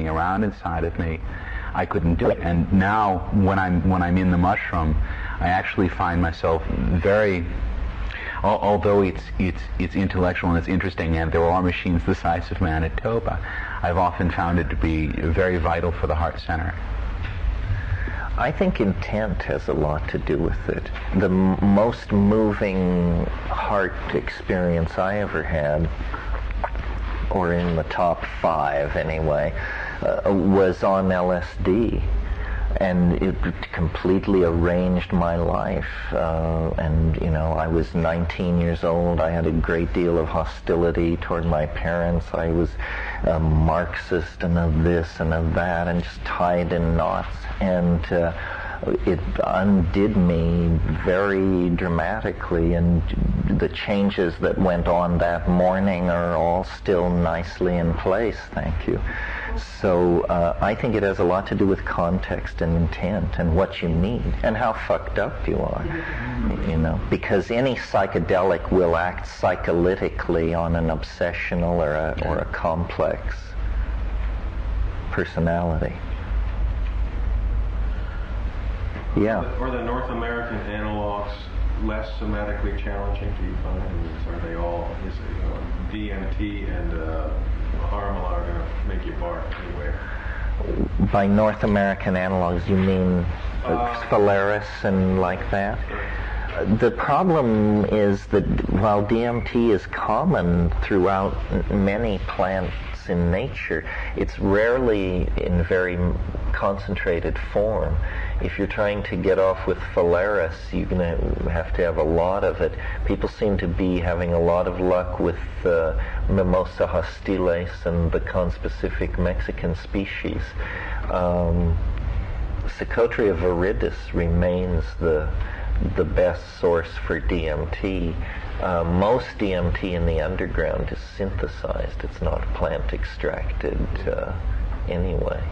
around inside of me, I couldn't do it. And now, when I'm in the mushroom, I actually find myself very, although it's intellectual and it's interesting, and there are machines the size of Manitoba, I've often found it to be very vital for the heart center. I think intent has a lot to do with it. The most moving heart experience I ever had, or in the top 5 anyway, was on LSD. And it completely arranged my life. And, you know, I was 19 years old. I had a great deal of hostility toward my parents. I was a Marxist and of this and of that, and just tied in knots. And it undid me very dramatically, and the changes that went on that morning are all still nicely in place, thank you. So I think it has a lot to do with context and intent and what you need and how fucked up you are, you know, because any psychedelic will act psycholytically on an obsessional or a complex personality. Yeah. Are the North American analogs less somatically challenging, do you find? Are they all, DMT and Harmala are going to make you bark anyway? By North American analogs, you mean Phalaris and like that? The problem is that while DMT is common throughout many plants in nature, it's rarely in very concentrated form. If you're trying to get off with Phalaris, you're going to have a lot of it. People seem to be having a lot of luck with Mimosa hostiles and the conspecific Mexican species. Psychotria viridis remains the best source for DMT. Most DMT in the underground is synthesized. It's not plant extracted anyway.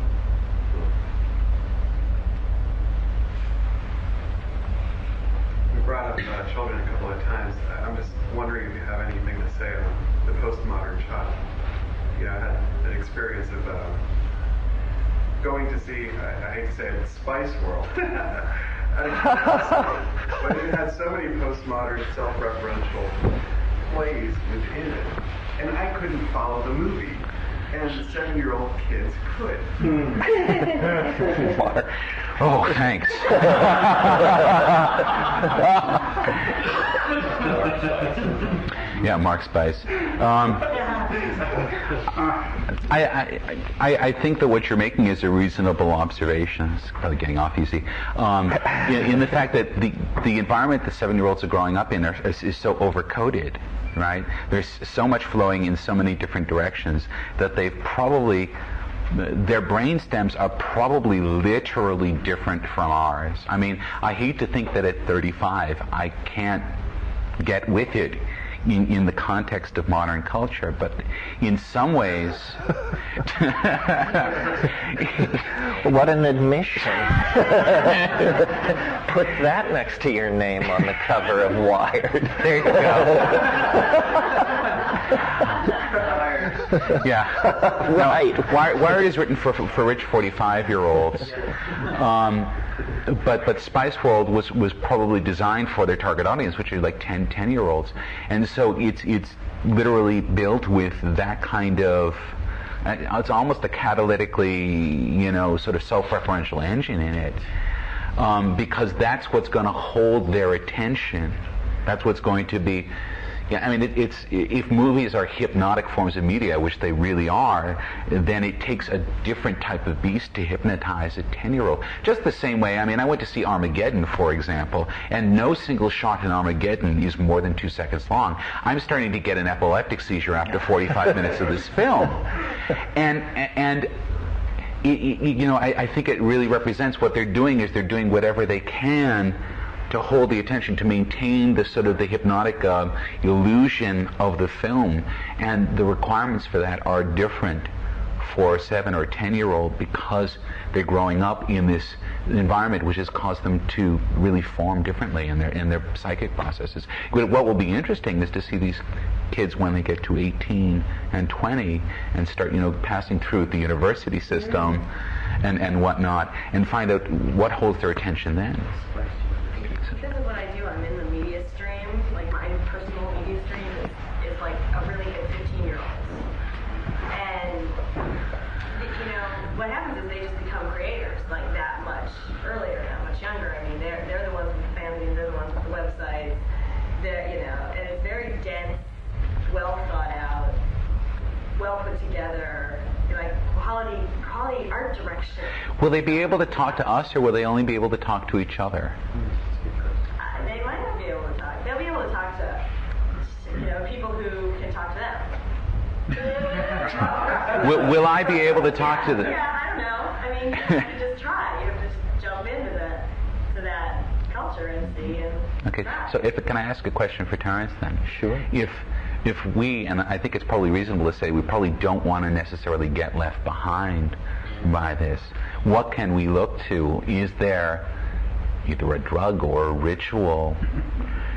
We brought up children a couple of times. I'm just wondering if you have anything to say on the postmodern child. You know, I had an experience of going to see, I hate to say it, Spice World. But it had so many postmodern, self-referential plays within it, and I couldn't follow the movie. And 7-year-old kids could. Oh, thanks. Yeah, Mark Spice. I think that what you're making is a reasonable observation. It's probably getting off easy. In the fact that the environment the 7-year-olds are growing up in is so overcoded, right? There's so much flowing in so many different directions that they've probably, their brain stems are probably literally different from ours. I mean, I hate to think that at 35 I can't get with it in the context of modern culture, but in some ways... What an admission. Put that next to your name on the cover of Wired. There you go. Yeah. Right. Wired is written for rich 45-year-olds. But Spice World was probably designed for their target audience, which are like 10-year-olds. And so it's literally built with that kind of, it's almost a catalytically, sort of self-referential engine in it. Because that's what's going to hold their attention. That's what's going to be... Yeah, I mean, if movies are hypnotic forms of media, which they really are, then it takes a different type of beast to hypnotize a 10-year-old. Just the same way, I mean, I went to see Armageddon, for example, and no single shot in Armageddon is more than 2 seconds long. I'm starting to get an epileptic seizure after 45 minutes of this film. And I think it really represents what they're doing is they're doing whatever they can to hold the attention, to maintain the sort of the hypnotic illusion of the film, and the requirements for that are different 4 or 7 or 10-year-old because they're growing up in this environment which has caused them to really form differently in their psychic processes. What will be interesting is to see these kids when they get to 18 and 20 and start, passing through the university system and whatnot, and find out what holds their attention then. Because of what I do, I'm in the media stream. Like my personal media stream is like a really good 15-year-olds. And what happens is they just become creators like that much earlier, that much younger. I mean, they're the ones with the fanzines, they're the ones with the websites. And it's very dense, well thought out, well put together, like quality art direction. Will they be able to talk to us, or will they only be able to talk to each other? They might not be able to talk. They'll be able to talk to, people who can talk to them. Will I be able to talk to them? Yeah, I don't know. I mean, you have to just try. You have to just jump into that culture and see. Okay. Try. So, can I ask a question for Terence then? Sure. If we, and I think it's probably reasonable to say we probably don't want to necessarily get left behind by this, what can we look to? Is there either a drug or a ritual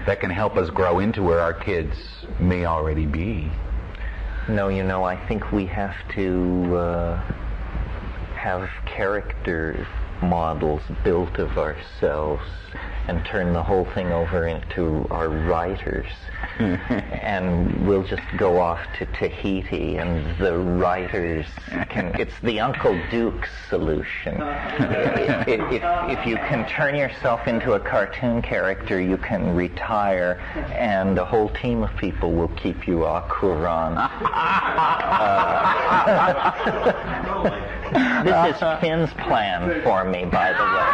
that can help us grow into where our kids may already be? No, I think we have to have character models built of ourselves and turn the whole thing over into our writers. And we'll just go off to Tahiti, and the writers it's the Uncle Duke solution. If you can turn yourself into a cartoon character, you can retire, and a whole team of people will keep you au courant. This is Finn's plan for me, by the way.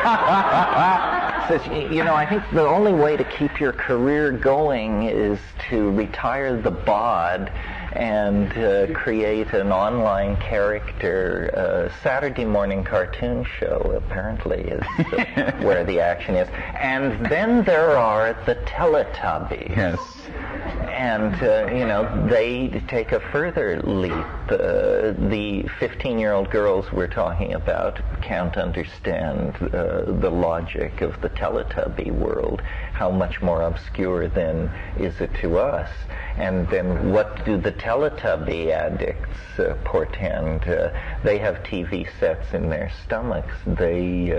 Says, I think the only way to keep your career going is to retire the bod and create an online character. Saturday morning cartoon show apparently is where the action is. And then there are the Teletubbies. Yes. And, they take a further leap. The 15-year-old girls we're talking about can't understand the logic of the Teletubby world. How much more obscure then is it to us? And then what do the Teletubby addicts portend? They have TV sets in their stomachs. They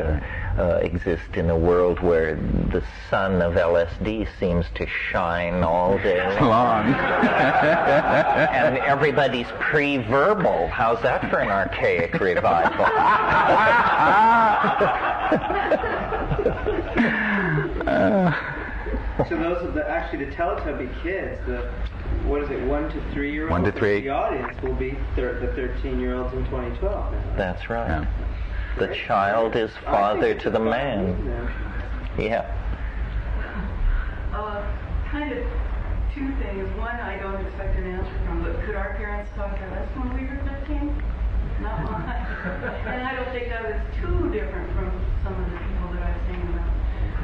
exist in a world where the sun of LSD seems to shine all day long. And everybody's pre-verbal. How's that for an archaic revival? So those are the Teletubby kids, the 1 to 3 year olds. 1 to 3. The audience will be the 13-year-olds in 2012. That's right. Yeah. The child is father to the man. Yeah. Kind of two things. One, I don't expect an answer from, but could our parents talk to us when we were 13? Not mine. And I don't think I was too different from some of the people that I've seen about.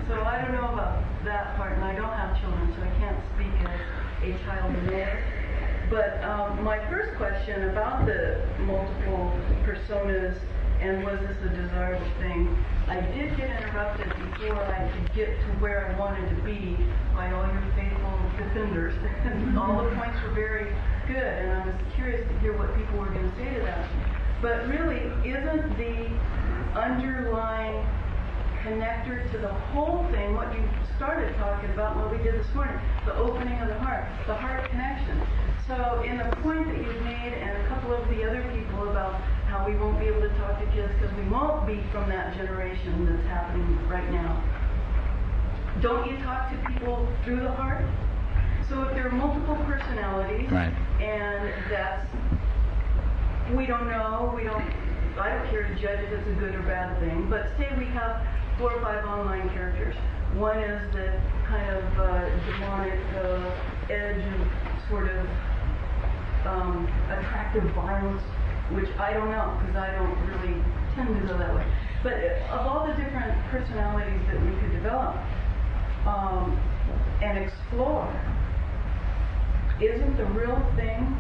So I don't know about that part, and I don't have children, so I can't speak as a child knower. But my first question about the multiple personas and was this a desirable thing, I did get interrupted before I could get to where I wanted to be by all your faithful defenders. And all the points were very good, and I was curious to hear what people were going to say to that. But really, isn't the underlying connector to the whole thing what you started talking about, what we did this morning, the opening of the heart connection? So in the point that you've made and a couple of the other people about how we won't be able to talk to kids because we won't be from that generation that's happening right now, don't you talk to people through the heart? So if there are multiple personalities, Right. and that's, we don't know, I don't care to judge if it's a good or bad thing, but say we have 4 or 5 online characters. One is the kind of demonic edge of sort of attractive violence, which I don't know, because I don't really tend to go that way. But of all the different personalities that we could develop and explore, isn't the real thing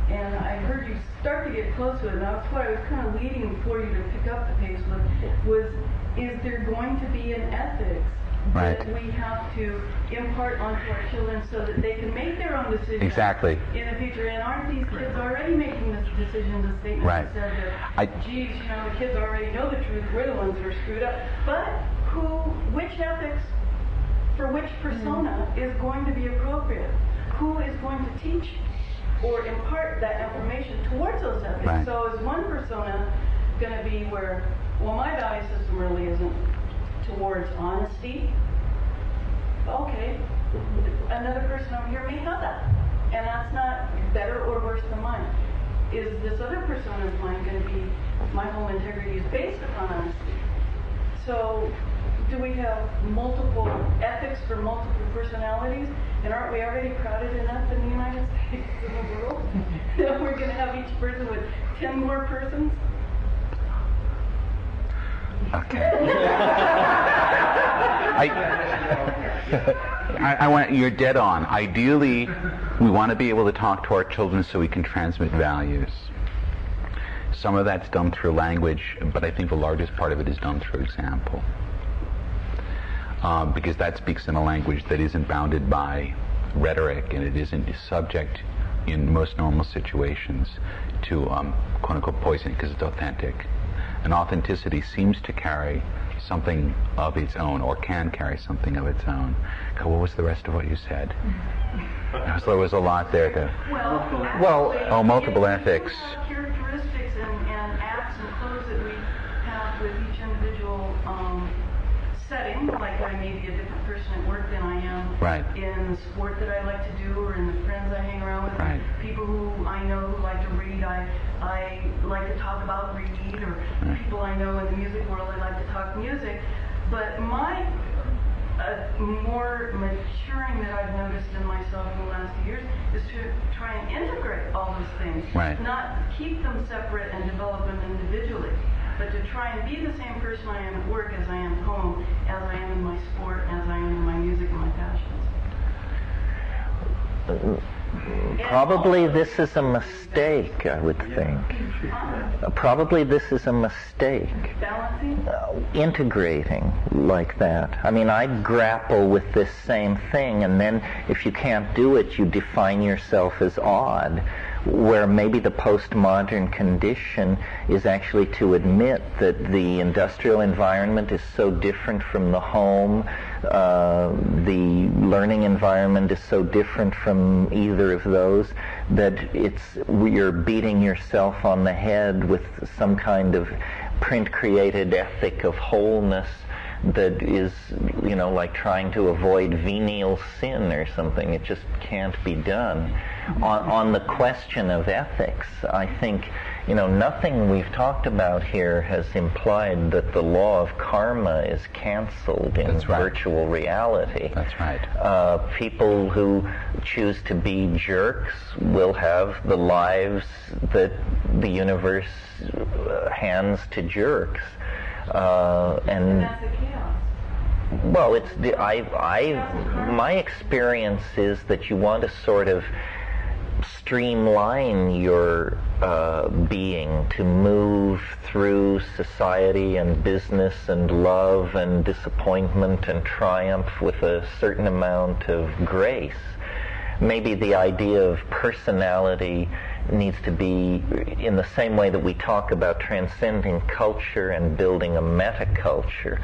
and I heard you start to get close to it, and that's what I was kind of leading for you to pick up the pace with, was, is there going to be an ethics Right. that we have to impart onto our children so that they can make their own decisions Exactly. in the future? And aren't these kids already making this decisions and statements Right. that said that, geez, the kids already know the truth, we're the ones who are screwed up. But which ethics for which persona is going to be appropriate? Who is going to teach or impart that information towards those ethics? Right. So is one persona going to be where, well, my value system really isn't towards honesty? Okay. Another person over here may have that. And that's not better or worse than mine. Is this other persona of mine going to be, my whole integrity is based upon honesty? So, do we have multiple ethics for multiple personalities? And aren't we already crowded enough in the United States and the world that we're going to have each person with 10 more persons? Okay. I want, you're dead on. Ideally, we want to be able to talk to our children so we can transmit values. Some of that's done through language, but I think the largest part of it is done through example. Because that speaks in a language that isn't bounded by rhetoric, and it isn't subject in most normal situations to quote-unquote poisoning, because it's authentic. And authenticity seems to carry something of its own, or can carry something of its own. God, what was the rest of what you said? There was a lot there. Multiple ethics. Characteristics and acts and clothes that we have with each individual setting, like I may be a different person at work than I am Right. in the sport that I like to do, or in the friends I hang around with, Right. people who I know who like to read, I like to talk about read, or people I know in the music world, I like to talk music. But my more maturing that I've noticed in myself in the last few years is to try and integrate all those things. Right. Not keep them separate and develop them individually, but to try and be the same person I am at work as I am at home, as I am in my sport, as I am in my music and my passions. Probably this is a mistake, I would think. Probably this is a mistake. Balancing? Integrating like that. I mean, I grapple with this same thing, and then if you can't do it, you define yourself as odd, where maybe the postmodern condition is actually to admit that the industrial environment is so different from the home, the learning environment is so different from either of those, that you're beating yourself on the head with some kind of print-created ethic of wholeness that is, like trying to avoid venial sin or something. It just can't be done. On the question of ethics, I think, nothing we've talked about here has implied that the law of karma is canceled in virtual reality. That's right. People who choose to be jerks will have the lives that the universe hands to jerks. And that's a chaos. Well, my experience is that you want to sort of streamline your being to move through society and business and love and disappointment and triumph with a certain amount of grace. Maybe the idea of personality needs to be in the same way that we talk about transcending culture and building a metaculture.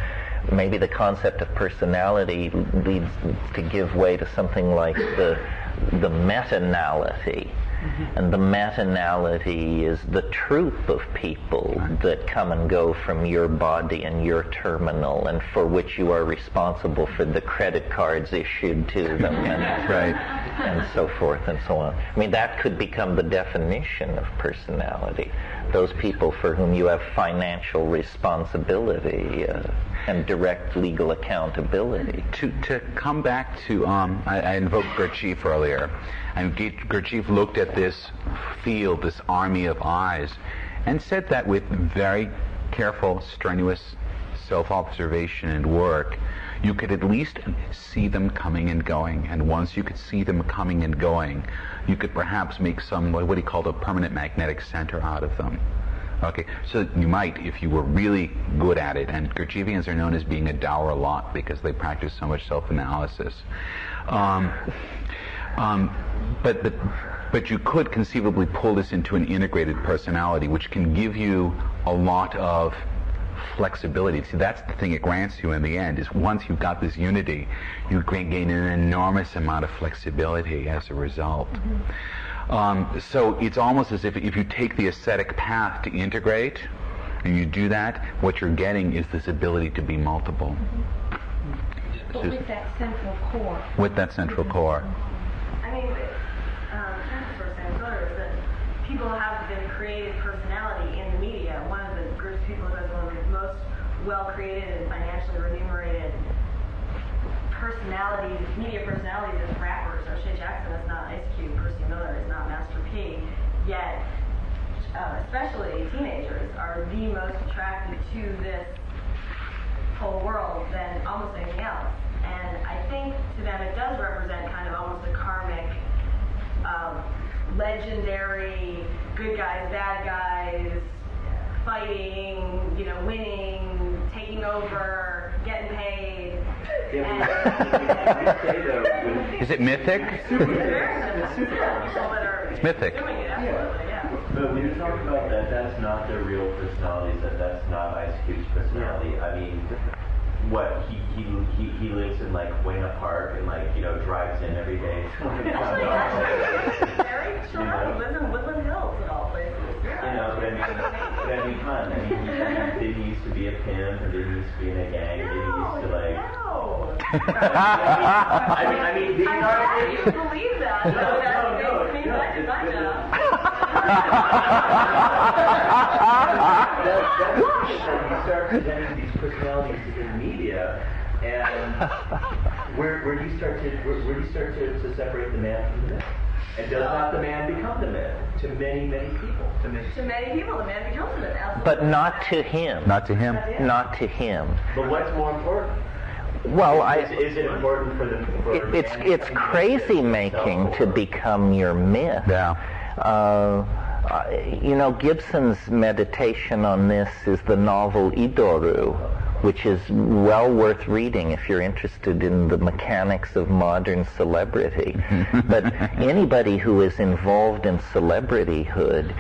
Maybe the concept of personality leads to give way to something like the metanality. And the metanality is the troop of people that come and go from your body and your terminal, and for which you are responsible for the credit cards issued to them, and so forth and so on. I mean, that could become the definition of personality. Those people for whom you have financial responsibility and direct legal accountability. To come back to, I invoked Gurdjieff earlier, and Gurdjieff looked at this field, this army of eyes, and said that with very careful, strenuous self-observation and work, you could at least see them coming and going. And once you could see them coming and going, you could perhaps make some, what he called a permanent magnetic center out of them. Okay, so you might, if you were really good at it, and Gurdjieffians are known as being a dour lot because they practice so much self-analysis. But you could conceivably pull this into an integrated personality, which can give you a lot of flexibility. See, that's the thing it grants you in the end, is once you've got this unity, you gain an enormous amount of flexibility as a result. So it's almost as if you take the ascetic path to integrate, and you do that, what you're getting is this ability to be multiple. But with that central core. With that central core. I mean, Terence was saying earlier that people have the creative personality in the media. One of the groups of people who has one of the most well-created and financially remunerated personalities, media personalities as rappers. O'Shea Jackson is not Ice Cube, Percy Miller is not Master P, yet especially teenagers are the most attracted to this whole world than almost anything else. And I think to them it does represent kind of almost a karmic, legendary, good guys, bad guys, fighting, winning, taking over, getting paid. Is it mythic? It's mythic. But when you talk about that, that's not their real personalities, that's not Ice Cube's personality. I mean, what, he lives in like Buena Park and drives in every day. Very sure. He lives in Woodland Hills and all places. But I mean, fun. I mean, he used to be a pimp, or he used to be in a gang, or he used to No. I mean, these I'm are. glad you believe that. That means I did my job. You start presenting these personalities in media, and where do you start to separate the man from the myth? And does not the man become the myth to many people? To many people, the man becomes the myth. Absolutely. But not to him. Not to him. Not to him. But what's more important? Well, Is it important for the? It's crazy making to become your myth. Yeah. Gibson's meditation on this is the novel Idoru, which is well worth reading if you're interested in the mechanics of modern celebrity. But anybody who is involved in celebrityhood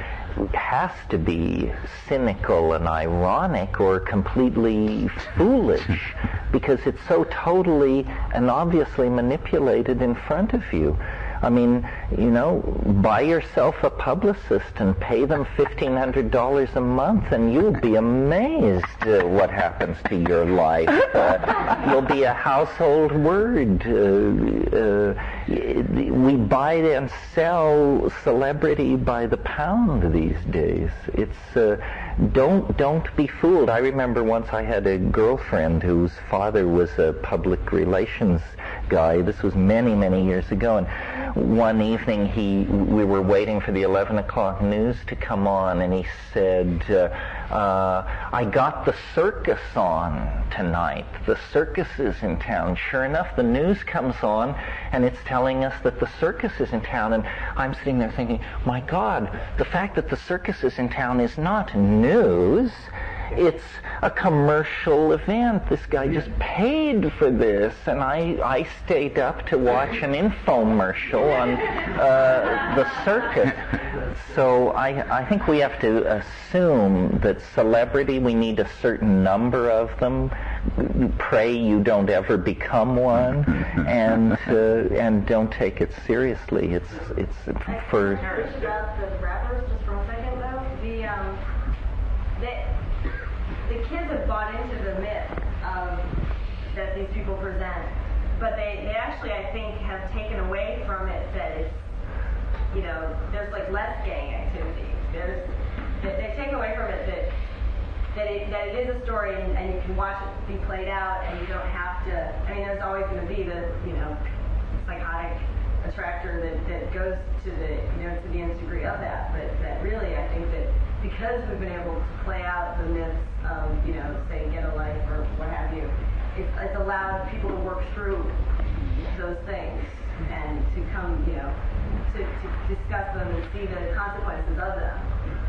has to be cynical and ironic or completely foolish, because it's so totally and obviously manipulated in front of you. I mean, buy yourself a publicist and pay them $1,500 a month, and you'll be amazed what happens to your life. You'll be a household word. We buy and sell celebrity by the pound these days. It's don't be fooled. I remember once I had a girlfriend whose father was a public relations guy. This was many, many years ago, and one evening we were waiting for the 11 o'clock news to come on, and he said, I got the circus on tonight. The circus is in town. Sure enough, the news comes on, and it's telling us that the circus is in town, and I'm sitting there thinking, my God, the fact that the circus is in town is not news. It's a commercial event. This guy just paid for this, and I stayed up to watch an infomercial on the circus. So I think we have to assume that celebrity, we need a certain number of them. Pray you don't ever become one, and don't take it seriously. It's for. About the rappers, just for a second though, the kids have bought into the myth that these people present, but they actually, I think, have taken away from it that it's, there's like less gang activity. They take away from it that it is a story and you can watch it be played out and you don't have to. I mean, there's always going to be the psychotic attractor that goes to the to the nth degree of that, but that really, I think that because we've been able to play out the myths of say Get a Life or it's allowed people to work through those things and to come, to discuss them and see the consequences of them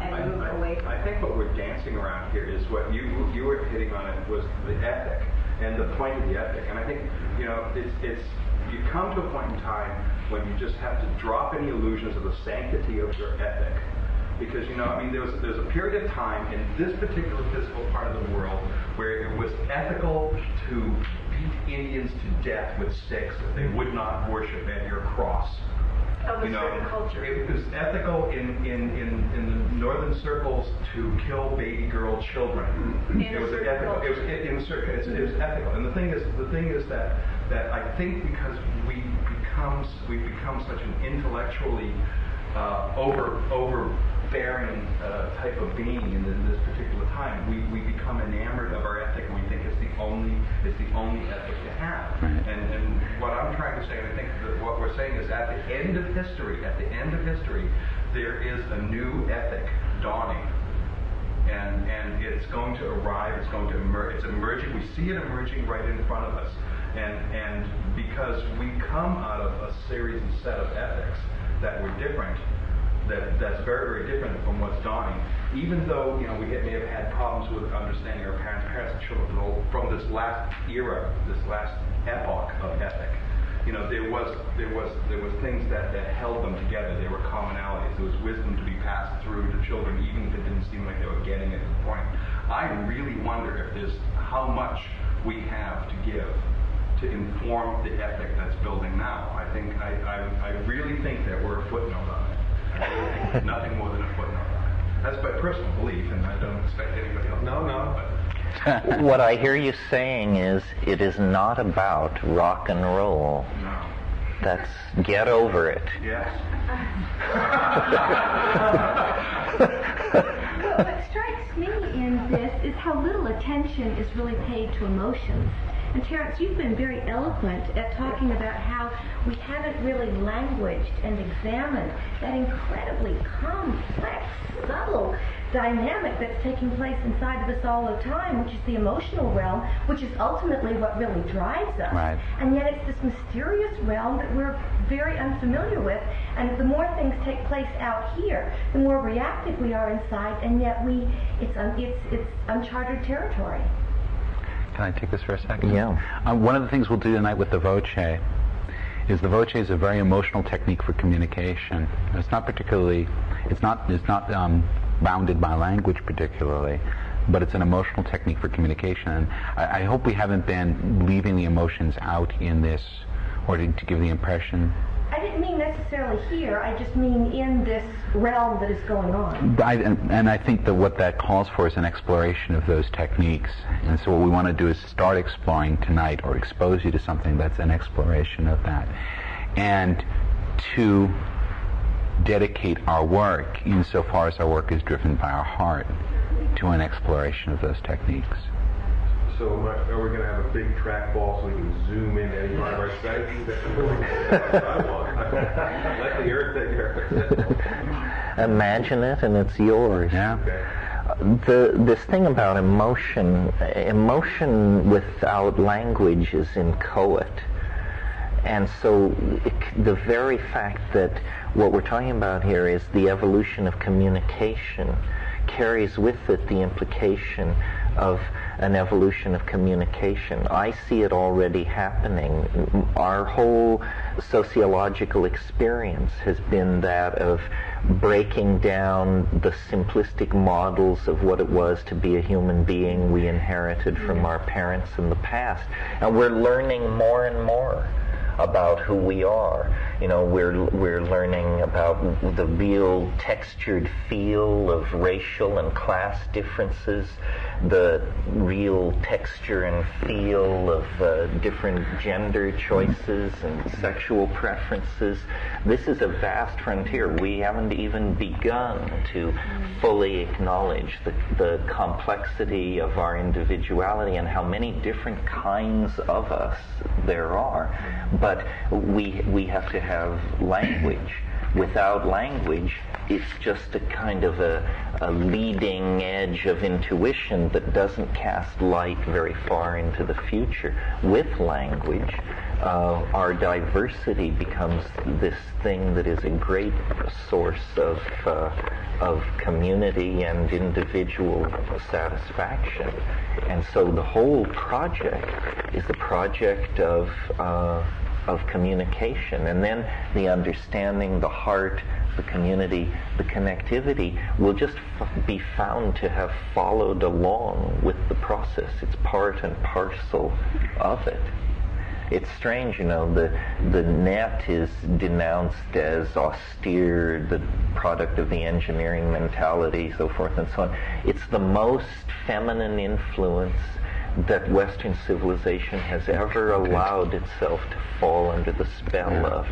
and move away from I think what we're dancing around here is what you were hitting on it was the ethic and the point of the ethic. And I think, it's you come to a point in time when you just have to drop any illusions of the sanctity of your ethic. Because, there's a period of time in this particular physical part of the world where it was ethical to beat Indians to death with sticks if they would not worship at your cross. Of a certain culture. It was ethical in the northern circles to kill baby girl children. It was ethical. It was ethical. And the thing is that I think because we've become such an intellectually overbearing type of being in this particular time, we become enamored of our ethic, and we think it's the only ethic to have. And what I'm trying to say, and I think that what we're saying is at the end of history, there is a new ethic dawning. And it's going to arrive, it's going to emerge, it's emerging, we see it emerging right in front of us. And because we come out of a series and set of ethics that were different, that's very, very different from what's dawning. Even though we may have had problems with understanding our parents and children from this last era, this last epoch of ethic, there was things that held them together. There were commonalities. There was wisdom to be passed through to children, even if it didn't seem like they were getting it to the point. I really wonder if there's how much we have to give to inform the ethic that's building now. I really think that we're a footnote on it. Nothing more than a footnote on it. That's my personal belief, and I don't expect anybody else. No. What I hear you saying is it is not about rock and roll. No. That's get over it. Yes. What strikes me in this is how little attention is really paid to emotions. And Terence, you've been very eloquent at talking about how we haven't really languaged and examined that incredibly complex, subtle dynamic that's taking place inside of us all the time, which is the emotional realm, which is ultimately what really drives us. Right. And yet it's this mysterious realm that we're very unfamiliar with, and the more things take place out here, the more reactive we are inside, and yet it's uncharted territory. Can I take this for a second? Yeah. One of the things we'll do tonight with the voce is a very emotional technique for communication. It's not bounded by language particularly, but it's an emotional technique for communication. And I hope we haven't been leaving the emotions out in this, or to give the impression. I didn't mean necessarily here, I just mean in this realm that is going on. And I think that what that calls for is an exploration of those techniques. And so what we want to do is start exploring tonight, or expose you to something that's an exploration of that. And to dedicate our work, insofar as our work is driven by our heart, to an exploration of those techniques. So are we going to have a big trackball so we can zoom in any part of our strategy? Let the earth take care. Imagine it, and it's yours. Yeah. Okay. This thing about emotion without language is inchoate. And so the very fact that what we're talking about here is the evolution of communication carries with it the implication of an evolution of communication. I see it already happening. Our whole sociological experience has been that of breaking down the simplistic models of what it was to be a human being we inherited from our parents in the past. And we're learning more and more about who we are. We're learning about the real textured feel of racial and class differences, the real texture and feel of different gender choices and sexual preferences. This is a vast frontier. We haven't even begun to fully acknowledge the complexity of our individuality and how many different kinds of us there are. But we have to have language without language, it's just a kind of a leading edge of intuition that doesn't cast light very far into the future. With language, our diversity becomes this thing that is a great source of community and individual satisfaction. And so the whole project is the project of communication, and then the understanding, the heart, the community, the connectivity will just be found to have followed along with the process. It's part and parcel of it. It's strange, the net is denounced as austere, the product of the engineering mentality, so forth and so on. It's the most feminine influence that Western civilization has ever allowed itself to fall under the spell of.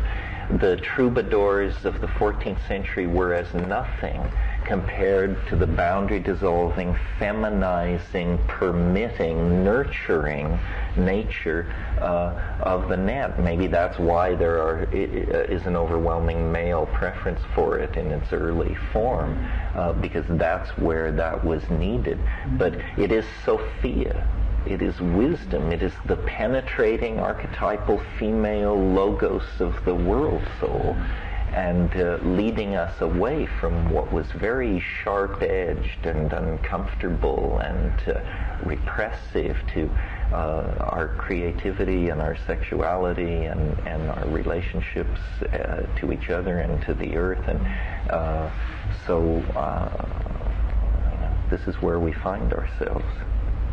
The troubadours of the 14th century were as nothing compared to the boundary-dissolving, feminizing, permitting, nurturing nature of the net. Maybe that's why there is an overwhelming male preference for it in its early form, because that's where that was needed. But it is Sophia. It is wisdom. It is the penetrating archetypal female logos of the world soul, and leading us away from what was very sharp-edged and uncomfortable and repressive to our creativity and our sexuality and our relationships to each other and to the earth. And so this is where we find ourselves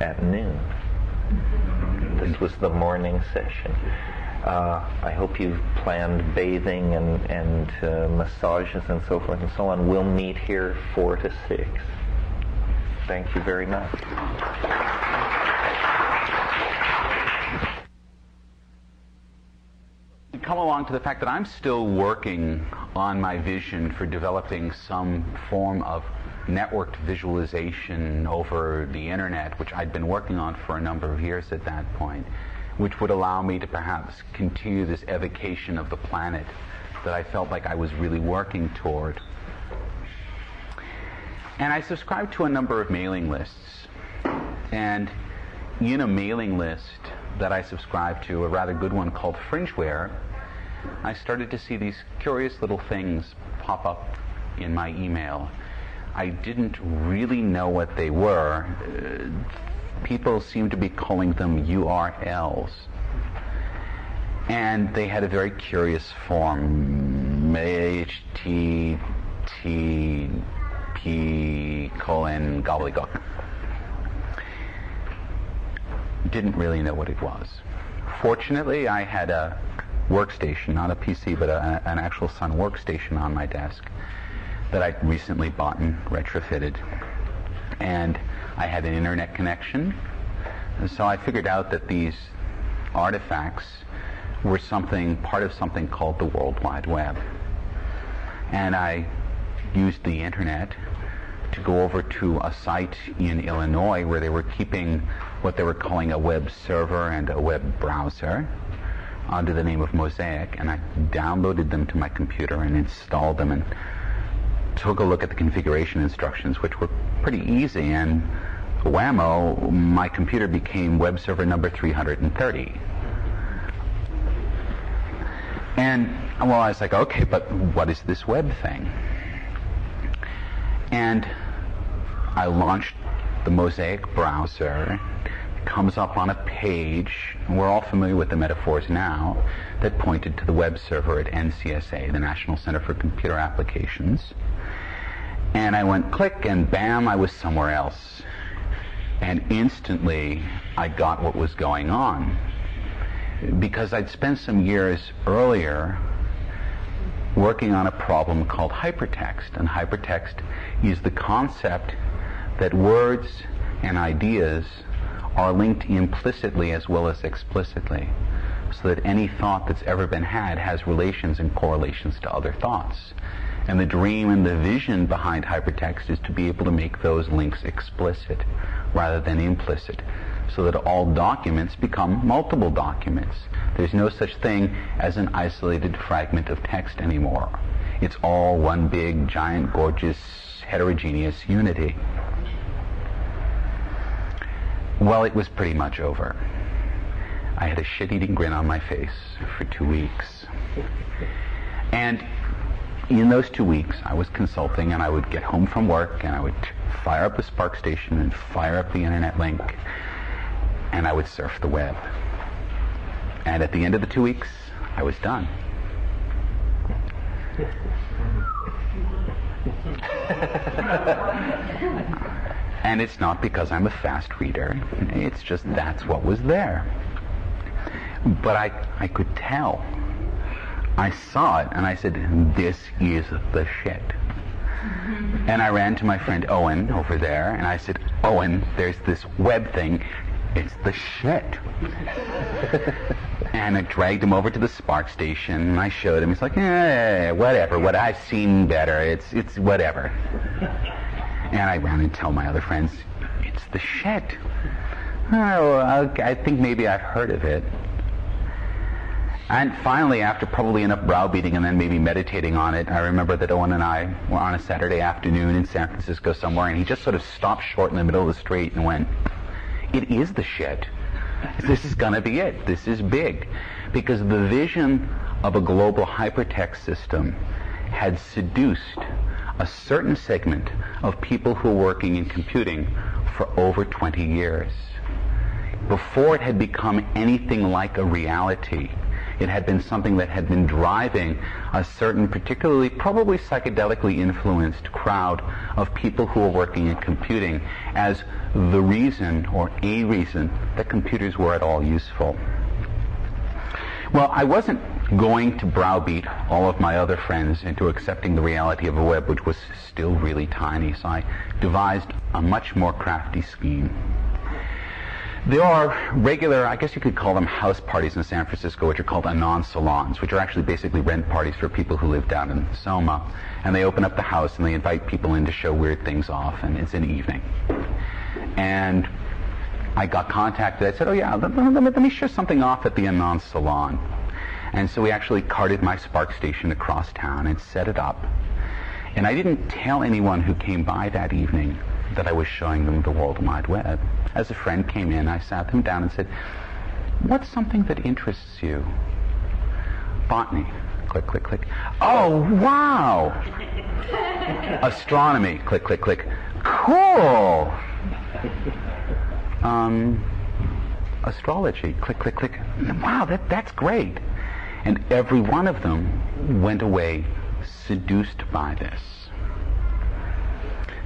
at noon. This was the morning session. I hope you've planned bathing and massages and so forth and so on. We'll meet here 4 to 6. Thank you very much. Come along to the fact that I'm still working on my vision for developing some form of networked visualization over the internet, which I'd been working on for a number of years at that point, which would allow me to perhaps continue this evocation of the planet that I felt like I was really working toward. And I subscribed to a number of mailing lists. And in a mailing list that I subscribed to, a rather good one called Fringeware, I started to see these curious little things pop up in my email. I didn't really know what they were. People seemed to be calling them URLs. And they had a very curious form, HTTP gobbledygook. Didn't really know what it was. Fortunately, I had a workstation, not a PC, but an actual Sun workstation on my desk that I recently bought and retrofitted. And I had an internet connection, and so I figured out that these artifacts were part of something called the World Wide Web. And I used the internet to go over to a site in Illinois where they were keeping what they were calling a web server and a web browser under the name of Mosaic, and I downloaded them to my computer and installed them and took a look at the configuration instructions, which were pretty easy, and whammo, my computer became web server number 330. And well, I was like, okay, but what is this web thing? And I launched the Mosaic browser. It comes up on a page, and we're all familiar with the metaphors now, that pointed to the web server at NCSA, the National Center for Computer Applications. And I went click, and bam, I was somewhere else. And instantly, I got what was going on. Because I'd spent some years earlier working on a problem called hypertext. And hypertext is the concept that words and ideas are linked implicitly as well as explicitly, so that any thought that's ever been had has relations and correlations to other thoughts. And the dream and the vision behind hypertext is to be able to make those links explicit rather than implicit, so that all documents become multiple documents. There's no such thing as an isolated fragment of text anymore. It's all one big, giant, gorgeous, heterogeneous unity. Well, it was pretty much over. I had a shit-eating grin on my face for 2 weeks. And in those 2 weeks, I was consulting, and I would get home from work, and I would fire up the Spark station and fire up the internet link, and I would surf the web. And at the end of the 2 weeks, I was done. And it's not because I'm a fast reader. It's just that's what was there. But I could tell. I saw it, and I said, this is the shit. And I ran to my friend Owen over there, and I said, Owen, there's this web thing. It's the shit. And I dragged him over to the Spark station, and I showed him. He's like, whatever. What I've seen better. It's whatever. And I ran and tell my other friends, it's the shit. Oh, I think maybe I've heard of it. And finally, after probably enough browbeating and then maybe meditating on it, I remember that Owen and I were on a Saturday afternoon in San Francisco somewhere, and he just sort of stopped short in the middle of the street and went, it is the shit. This is going to be it. This is big. Because the vision of a global hypertext system had seduced a certain segment of people who were working in computing for over 20 years. Before it had become anything like a reality, it had been something that had been driving a certain, particularly probably psychedelically influenced crowd of people who were working in computing as the reason, or a reason, that computers were at all useful. Well, I wasn't going to browbeat all of my other friends into accepting the reality of a web which was still really tiny, so I devised a much more crafty scheme. There are regular, I guess you could call them house parties in San Francisco, which are called anon salons, which are actually basically rent parties for people who live down in Soma. And they open up the house and they invite people in to show weird things off, and it's an evening. And I got contacted. I said, oh yeah, let me show something off at the anon salon. And so we actually carted my Spark station across town and set it up. And I didn't tell anyone who came by that evening that I was showing them the World Wide Web. As a friend came in, I sat them down and said, what's something that interests you? Botany. Click, click, click. Oh, wow! Astronomy. Click, click, click. Cool! Astrology. Click, click, click. Wow, that's great. And every one of them went away seduced by this.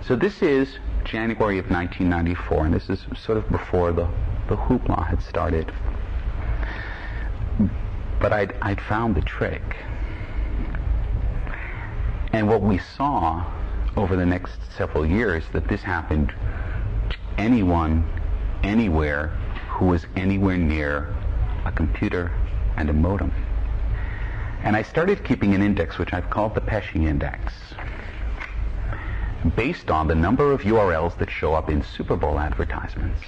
So this is January of 1994, and this is sort of before the hoopla had started. But I'd found the trick. And what we saw over the next several years, that this happened to anyone, anywhere, who was anywhere near a computer and a modem. And I started keeping an index which I've called the Peasce index, based on the number of URLs that show up in Super Bowl advertisements.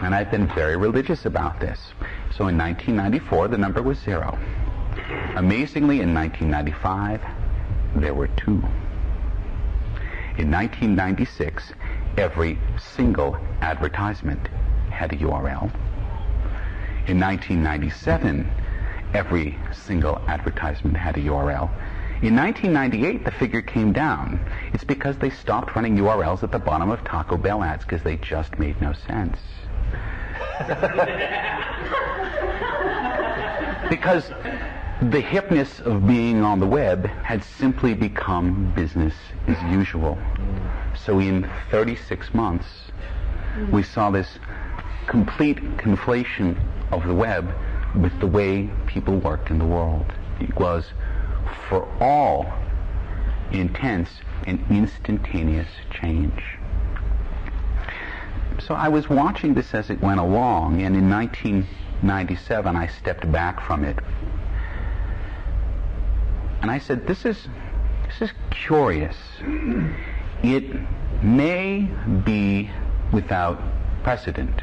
And I've been very religious about this. So in 1994, the number was 0. Amazingly, in 1995, there were 2. In 1996, every single advertisement had a URL. In 1997, every single advertisement had a URL. In 1998, the figure came down. It's because they stopped running URLs at the bottom of Taco Bell ads because they just made no sense. Because the hipness of being on the web had simply become business as usual. So in 36 months, we saw this complete conflation of the web with the way people worked in the world. It was, for all intents, an instantaneous change. So I was watching this as it went along, and in 1997 I stepped back from it. And I said, this is curious. It may be without precedent.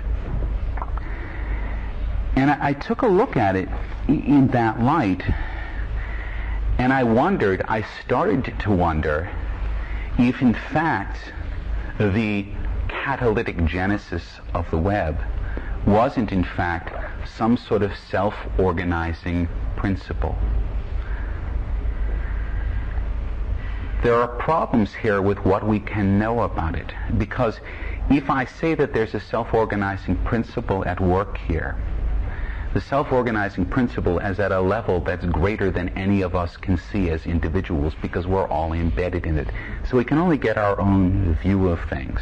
And I took a look at it in that light, And I started to wonder if in fact the catalytic genesis of the web wasn't in fact some sort of self-organizing principle. There are problems here with what we can know about it, because if I say that there's a self-organizing principle at work here, the self-organizing principle is at a level that's greater than any of us can see as individuals, because we're all embedded in it. So we can only get our own view of things.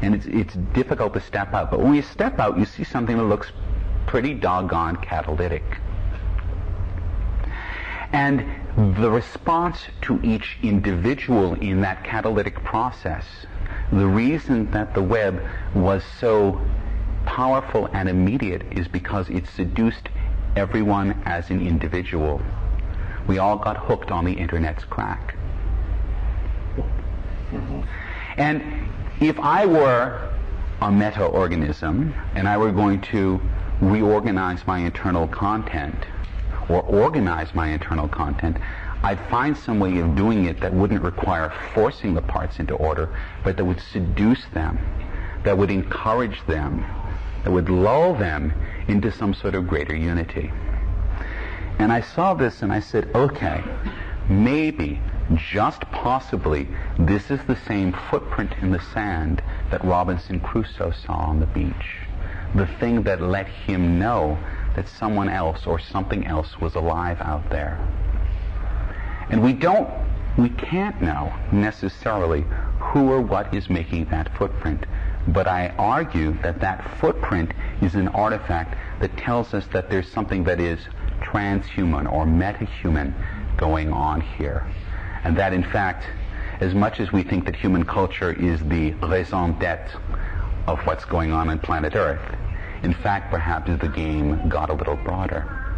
And it's difficult to step out. But when you step out, you see something that looks pretty doggone catalytic. And the response to each individual in that catalytic process, the reason that the web was so powerful and immediate is because it seduced everyone as an individual. We all got hooked on the internet's crack. And if I were a meta-organism and I were going to reorganize my internal content or organize my internal content, I'd find some way of doing it that wouldn't require forcing the parts into order, but that would seduce them, that would encourage them, that would lull them into some sort of greater unity. And I saw this and I said, okay, maybe, just possibly, this is the same footprint in the sand that Robinson Crusoe saw on the beach. The thing that let him know that someone else or something else was alive out there. And we can't know necessarily who or what is making that footprint. But I argue that that footprint is an artifact that tells us that there's something that is transhuman or metahuman going on here. And that in fact, as much as we think that human culture is the raison d'etre of what's going on planet Earth, in fact perhaps the game got a little broader.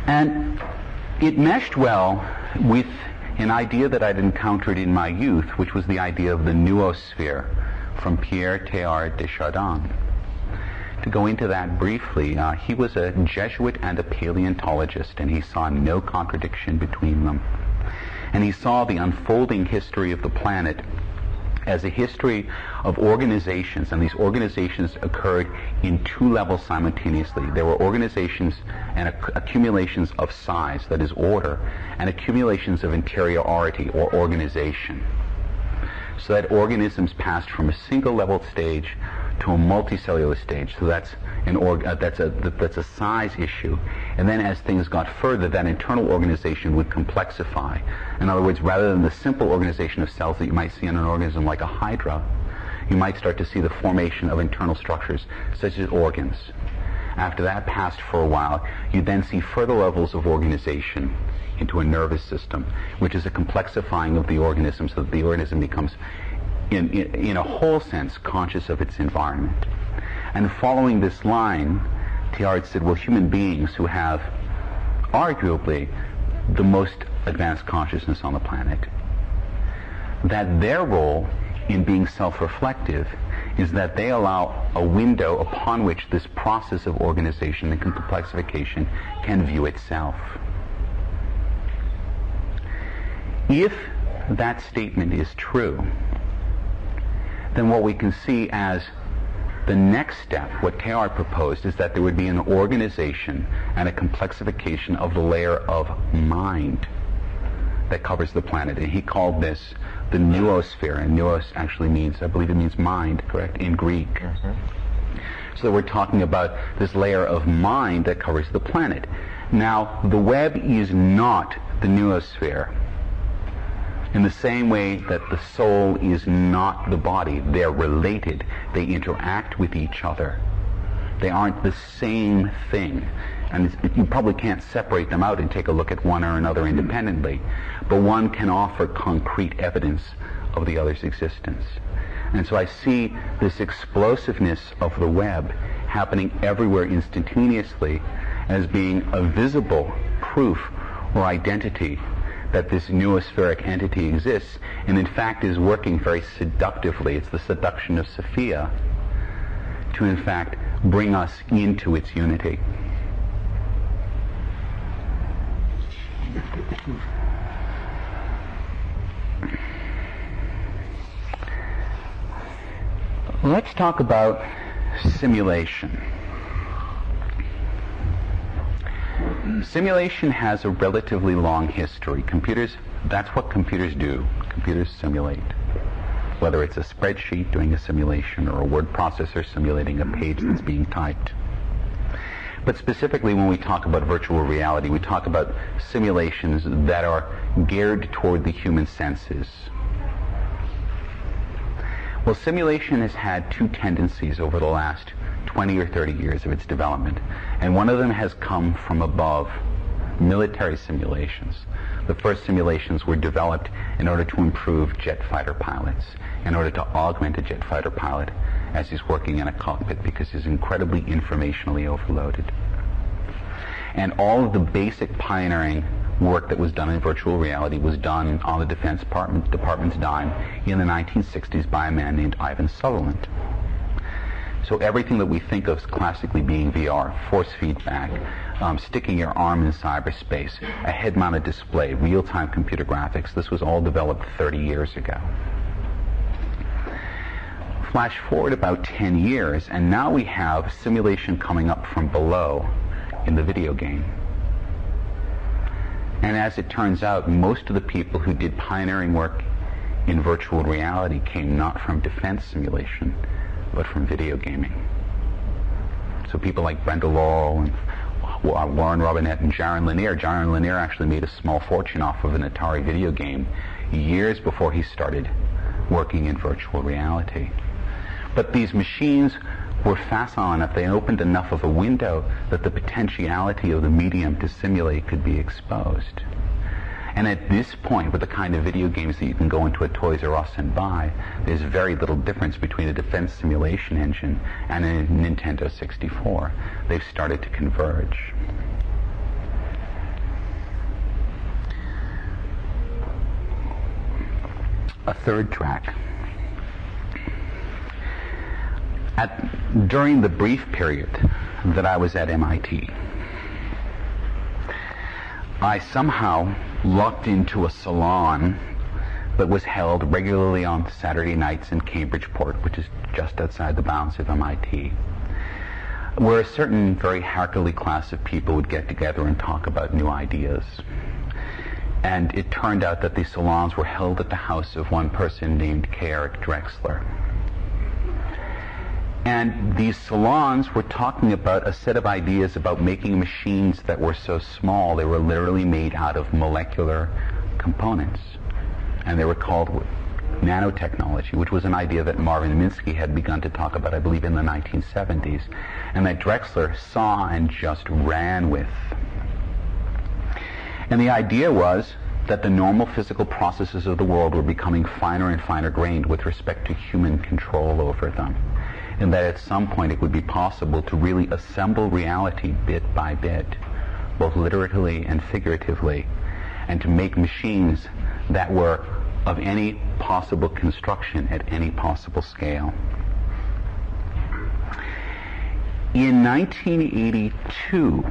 And it meshed well with an idea that I'd encountered in my youth, which was the idea of the noosphere from Pierre Teilhard de Chardin. To go into that briefly, he was a Jesuit and a paleontologist, and he saw no contradiction between them. And he saw the unfolding history of the planet as a history of organizations, and these organizations occurred in two levels simultaneously. There were organizations and accumulations of size, that is order, and accumulations of interiority or organization. So that organisms passed from a single level stage to a multicellular stage. So that's a size issue. And then as things got further, that internal organization would complexify. In other words, rather than the simple organization of cells that you might see in an organism like a hydra, you might start to see the formation of internal structures such as organs. After that passed for a while, you then see further levels of organization into a nervous system, which is a complexifying of the organism so that the organism becomes, in a whole sense, conscious of its environment. And following this line, Teilhard said, well, human beings who have arguably the most advanced consciousness on the planet, that their role in being self-reflective is that they allow a window upon which this process of organization and complexification can view itself. If that statement is true, then what we can see as the next step, what Teilhard proposed, is that there would be an organization and a complexification of the layer of mind that covers the planet. And he called this the noosphere, and noos actually means, I believe it means mind, correct, in Greek. Mm-hmm. So we're talking about this layer of mind that covers the planet. Now, the web is not the noosphere. In the same way that the soul is not the body, they're related. They interact with each other. They aren't the same thing. And you probably can't separate them out and take a look at one or another independently. But one can offer concrete evidence of the other's existence. And so I see this explosiveness of the web happening everywhere instantaneously as being a visible proof or identity that this noospheric entity exists, and in fact is working very seductively. It's the seduction of Sophia to in fact bring us into its unity. Let's talk about simulation. Simulation has a relatively long history. Computers, that's what computers do. Computers simulate. Whether it's a spreadsheet doing a simulation or a word processor simulating a page that's being typed. But specifically when we talk about virtual reality, we talk about simulations that are geared toward the human senses. Well, simulation has had two tendencies over the last 20 or 30 years of its development, and one of them has come from above, military simulations. The first simulations were developed in order to improve jet fighter pilots, in order to augment a jet fighter pilot as he's working in a cockpit because he's incredibly informationally overloaded. And all of the basic pioneering work that was done in virtual reality was done on the Defense Department's dime in the 1960s by a man named Ivan Sutherland. So everything that we think of as classically being VR, force feedback, sticking your arm in cyberspace, a head-mounted display, real-time computer graphics, this was all developed 30 years ago. Flash forward about 10 years, and now we have simulation coming up from below in the video game. And as it turns out, most of the people who did pioneering work in virtual reality came not from defense simulation, but from video gaming. So people like Brenda Laurel and Warren Robinette and Jaron Lanier. Jaron Lanier actually made a small fortune off of an Atari video game years before he started working in virtual reality. But these machines were facile enough, they opened enough of a window that the potentiality of the medium to simulate could be exposed. And at this point, with the kind of video games that you can go into a Toys R Us and buy, there's very little difference between a defense simulation engine and a Nintendo 64. They've started to converge. A third track. During the brief period that I was at MIT, I somehow lucked into a salon that was held regularly on Saturday nights in Cambridgeport, which is just outside the bounds of MIT, where a certain very Harkerly class of people would get together and talk about new ideas. And it turned out that these salons were held at the house of one person named K. Eric Drexler. And these salons were talking about a set of ideas about making machines that were so small they were literally made out of molecular components. And they were called nanotechnology, which was an idea that Marvin Minsky had begun to talk about, I believe, in the 1970s, and that Drexler saw and just ran with. And the idea was that the normal physical processes of the world were becoming finer and finer grained with respect to human control over them, and that at some point it would be possible to really assemble reality bit by bit, both literally and figuratively, and to make machines that were of any possible construction at any possible scale. In 1982,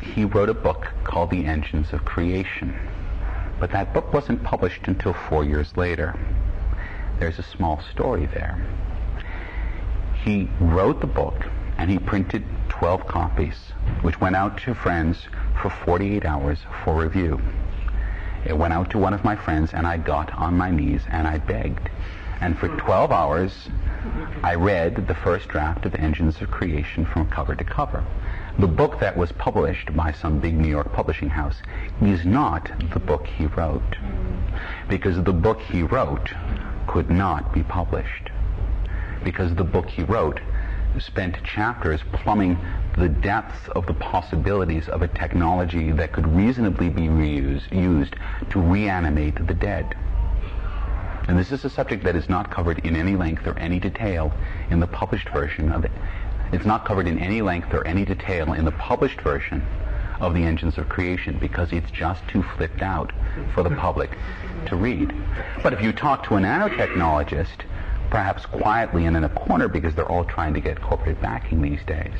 he wrote a book called The Engines of Creation, but that book wasn't published until 4 years later. There's a small story there. He wrote the book and he printed 12 copies, which went out to friends for 48 hours for review. It went out to one of my friends and I got on my knees and I begged. And for 12 hours, I read the first draft of Engines of Creation from cover to cover. The book that was published by some big New York publishing house is not the book he wrote, because the book he wrote could not be published, because the book he wrote spent chapters plumbing the depths of the possibilities of a technology that could reasonably be used to reanimate the dead. And this is a subject that is not covered in any length or any detail in the published version of it. It's not covered in any length or any detail in the published version of The Engines of Creation because it's just too flipped out for the public to read. But if you talk to a nanotechnologist, perhaps quietly and in a corner because they're all trying to get corporate backing these days,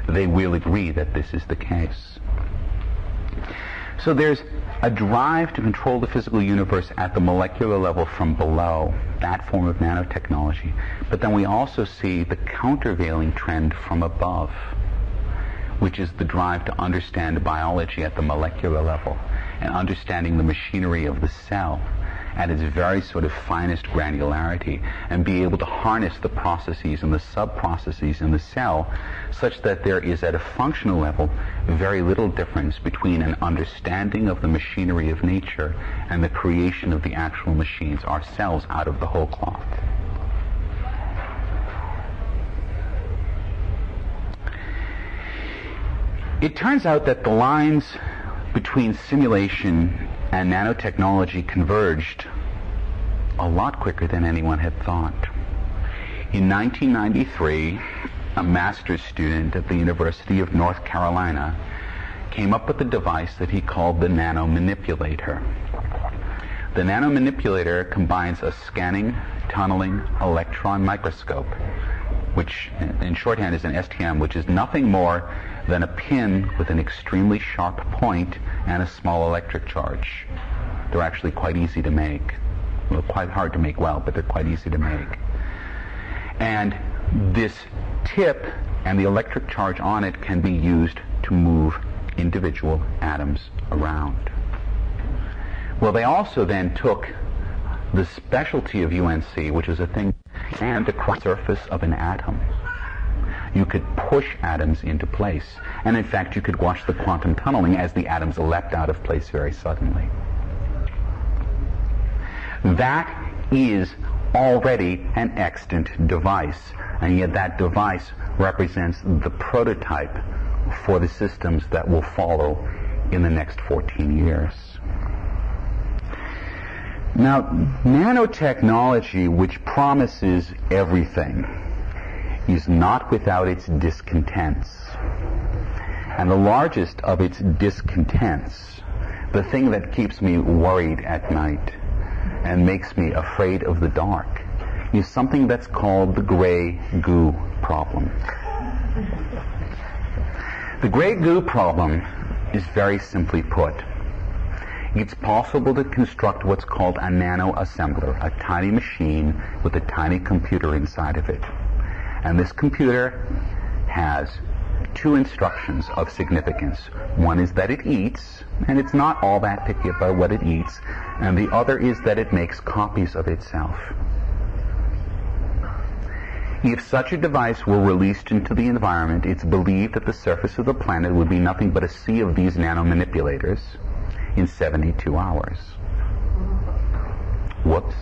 they will agree that this is the case. So there's a drive to control the physical universe at the molecular level from below, that form of nanotechnology. But then we also see the countervailing trend from above, which is the drive to understand biology at the molecular level and understanding the machinery of the cell at its very sort of finest granularity, and be able to harness the processes and the sub-processes in the cell such that there is, at a functional level, very little difference between an understanding of the machinery of nature and the creation of the actual machines, ourselves, out of the whole cloth. It turns out that the lines between simulation and nanotechnology converged a lot quicker than anyone had thought. In 1993, a master's student at the University of North Carolina came up with a device that he called the nanomanipulator. The nanomanipulator combines a scanning, tunneling electron microscope, which in shorthand is an STM, which is nothing more than a pin with an extremely sharp point and a small electric charge. They're actually quite easy to make. Well, quite hard to make well, but they're quite easy to make. And this tip and the electric charge on it can be used to move individual atoms around. Well, they also then took the specialty of UNC, which is a thing and across the surface of an atom. You could push atoms into place. And in fact, you could watch the quantum tunneling as the atoms leapt out of place very suddenly. That is already an extant device, and yet that device represents the prototype for the systems that will follow in the next 14 years. Now, nanotechnology, which promises everything, is not without its discontents. And the largest of its discontents, the thing that keeps me worried at night and makes me afraid of the dark, is something that's called the gray goo problem. The gray goo problem is very simply put. It's possible to construct what's called a nano-assembler, a tiny machine with a tiny computer inside of it. And this computer has two instructions of significance. One is that it eats, and it's not all that picky about what it eats, and the other is that it makes copies of itself. If such a device were released into the environment, it's believed that the surface of the planet would be nothing but a sea of these nanomanipulators in 72 hours. Whoops.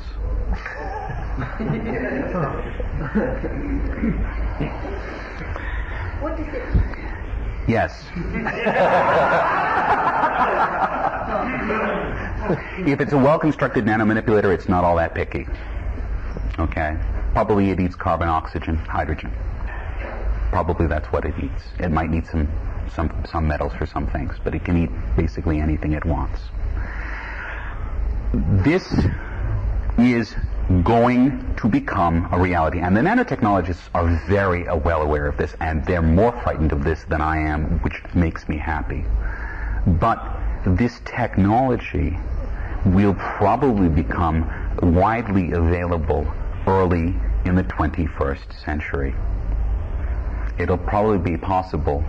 What does it mean? Yes. If it's a well-constructed nanomanipulator, it's not all that picky. Okay? Probably it eats carbon, oxygen, hydrogen. Probably that's what it eats. It might need some metals for some things, but it can eat basically anything it wants. This is going to become a reality. And the nanotechnologists are very well aware of this, and they're more frightened of this than I am, which makes me happy. But this technology will probably become widely available early in the 21st century. It'll probably be possible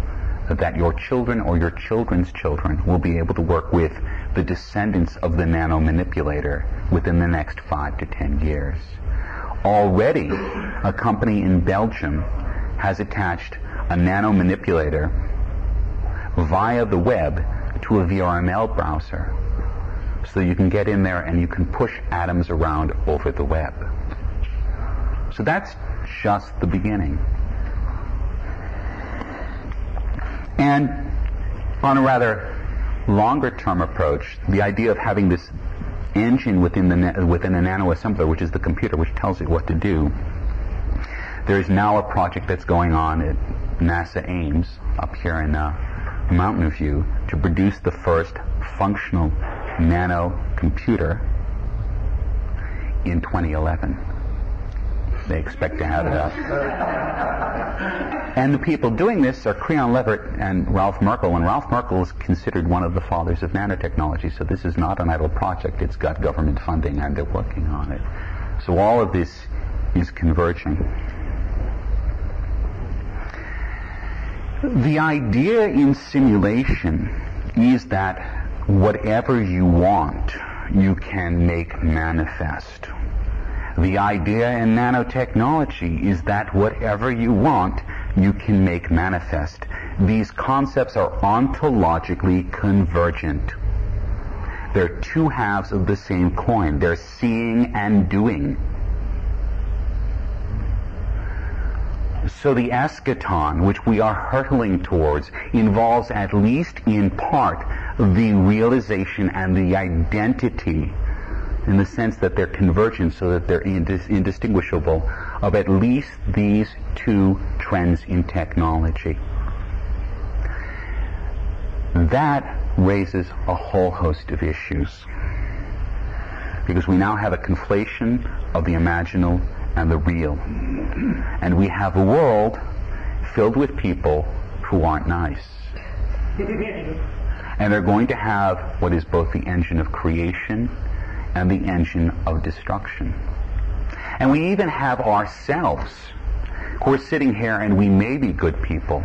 that your children or your children's children will be able to work with the descendants of the nanomanipulator within the next 5 to 10 years. Already, a company in Belgium has attached a nanomanipulator via the web to a VRML browser. So you can get in there and you can push atoms around over the web. So that's just the beginning. And on a rather longer-term approach, the idea of having this engine within a nano-assembler, which is the computer which tells it what to do, there is now a project that's going on at NASA Ames up here in Mountain View to produce the first functional nano computer in 2011. They expect to have it up. And the people doing this are Creon Leverett and Ralph Merkle, and Ralph Merkle is considered one of the fathers of nanotechnology, so this is not an idle project. It's got government funding, and they're working on it. So all of this is converging. The idea in simulation is that whatever you want, you can make manifest. The idea in nanotechnology is that whatever you want, you can make manifest. These concepts are ontologically convergent. They're two halves of the same coin. They're seeing and doing. So the eschaton, which we are hurtling towards, involves, at least in part, the realization and the identity, in the sense that they're convergent so that they're indistinguishable, of at least these two trends in technology. That raises a whole host of issues, because we now have a conflation of the imaginal and the real. And we have a world filled with people who aren't nice. And they're going to have what is both the engine of creation and the engine of destruction. And we even have ourselves, who are sitting here, and we may be good people,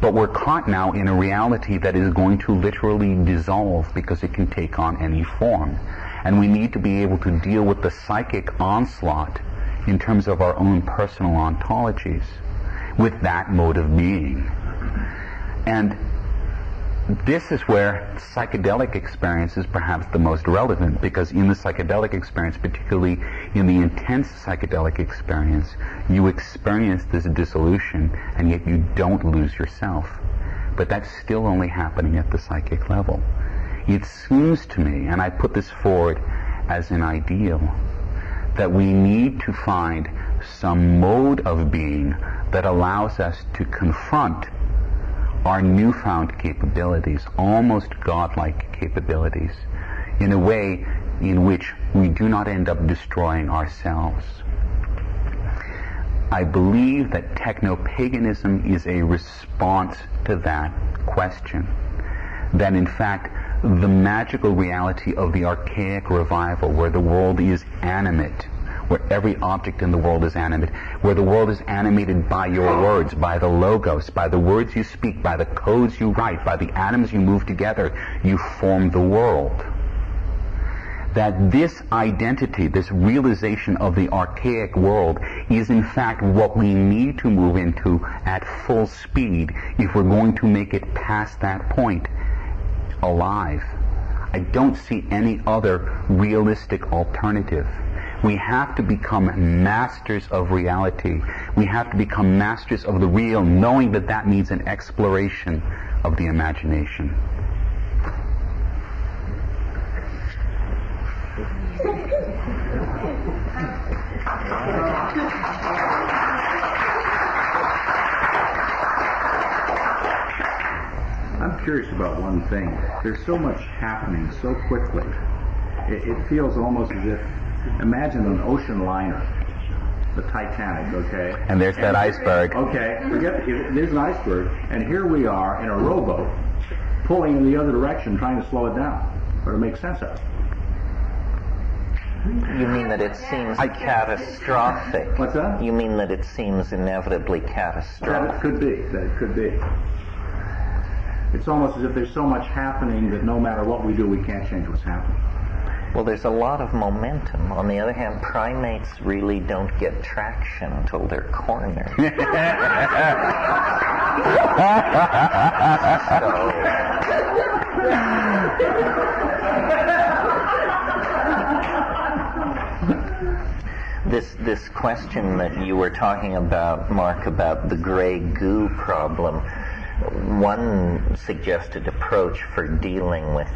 but we're caught now in a reality that is going to literally dissolve, because it can take on any form. And we need to be able to deal with the psychic onslaught in terms of our own personal ontologies with that mode of being. And this is where psychedelic experience is perhaps the most relevant, because in the psychedelic experience, particularly in the intense psychedelic experience, you experience this dissolution, and yet you don't lose yourself. But that's still only happening at the psychic level. It seems to me, and I put this forward as an ideal, that we need to find some mode of being that allows us to confront our newfound capabilities, almost godlike capabilities, in a way in which we do not end up destroying ourselves. I believe that techno-paganism is a response to that question. That in fact, the magical reality of the archaic revival, where the world is animate, where every object in the world is animate, where the world is animated by your words, by the logos, by the words you speak, by the codes you write, by the atoms you move together, you form the world. That this identity, this realization of the archaic world, is in fact what we need to move into at full speed if we're going to make it past that point alive. I don't see any other realistic alternative. We have to become masters of reality. We have to become masters of the real, knowing that that means an exploration of the imagination. I'm curious about one thing. There's so much happening so quickly. It feels almost as if, imagine an ocean liner, the Titanic, okay? And there's that iceberg. Okay, there's an iceberg, and here we are in a rowboat, pulling in the other direction, trying to slow it down, or to make sense of it. You mean that it seems catastrophic? What's that? You mean that it seems inevitably catastrophic? That it could be. It's almost as if there's so much happening that no matter what we do, we can't change what's happening. Well, there's a lot of momentum. On the other hand, primates really don't get traction until they're cornered. This question that you were talking about, Mark, about the gray goo problem, one suggested approach for dealing with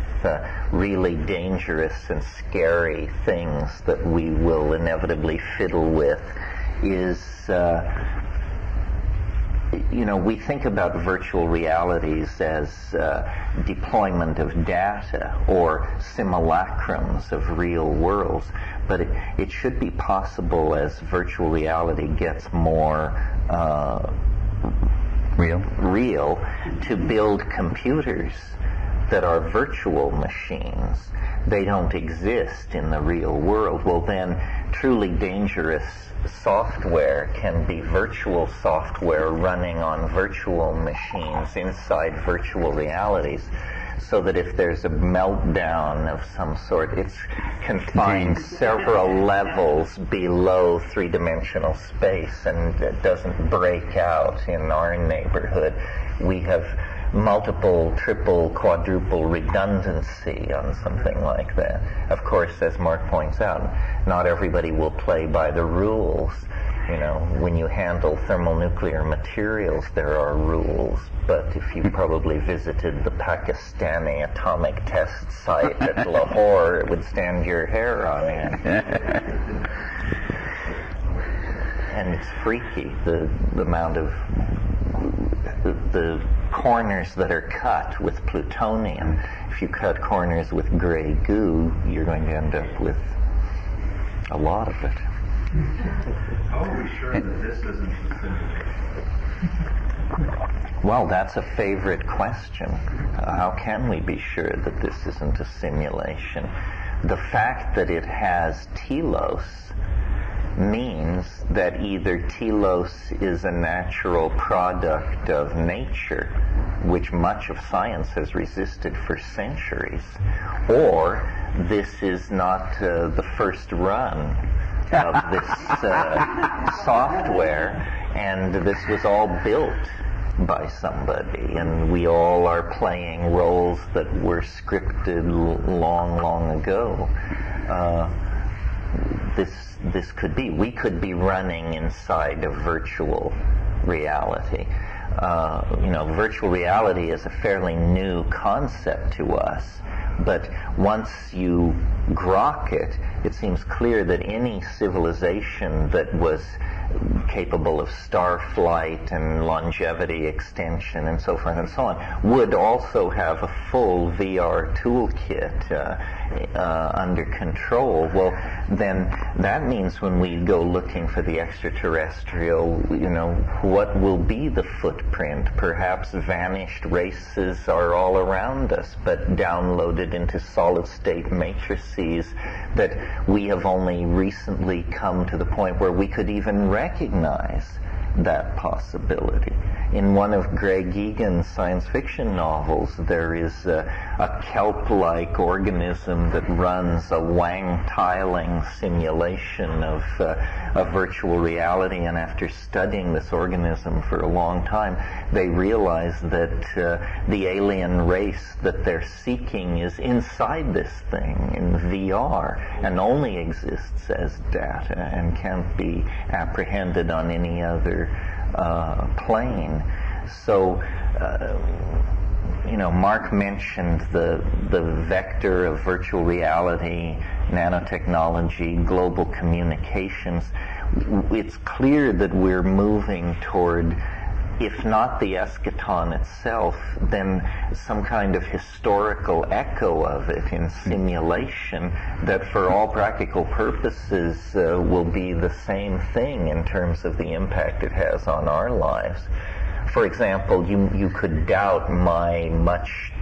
really dangerous and scary things that we will inevitably fiddle with is, we think about virtual realities as deployment of data or simulacrums of real worlds, but it should be possible as virtual reality gets more real to build computers that are virtual machines. They don't exist in the real world. Well, then truly dangerous software can be virtual software running on virtual machines inside virtual realities, so that if there's a meltdown of some sort, it's confined several levels below three-dimensional space, and it doesn't break out in our neighborhood. We have multiple, triple, quadruple redundancy on something like that. Of course, as Mark points out, not everybody will play by the rules. You know, when you handle thermonuclear materials, there are rules. But if you probably visited the Pakistani atomic test site at Lahore, it would stand your hair on end. And it's freaky, the amount of the corners that are cut with plutonium. If you cut corners with gray goo, you're going to end up with a lot of it. How are we sure that this isn't a simulation? Well, that's a favorite question. How can we be sure that this isn't a simulation? The fact that it has telos means that either telos is a natural product of nature, which much of science has resisted for centuries, or this is not the first run of this software, and this was all built by somebody, and we all are playing roles that were scripted long ago. This could be. We could be running inside a virtual reality. Virtual reality is a fairly new concept to us, but once you grok it, it seems clear that any civilization that was capable of star flight and longevity extension and so forth and so on would also have a full VR toolkit under control. Well, then that means when we go looking for the extraterrestrial, what will be the footprint? Perhaps vanished races are all around us, but downloaded into solid-state matrices that we have only recently come to the point where we could even recognize that possibility. In one of Greg Egan's science fiction novels, there is a kelp-like organism that runs a Wang-tiling simulation of virtual reality, and after studying this organism for a long time, they realize that the alien race that they're seeking is inside this thing in VR and only exists as data and can't be apprehended on any other plane. So, Mark mentioned the vector of virtual reality, nanotechnology, global communications. It's clear that we're moving toward, if not the eschaton itself, then some kind of historical echo of it in simulation that for all practical purposes will be the same thing in terms of the impact it has on our lives. For example, you could doubt my much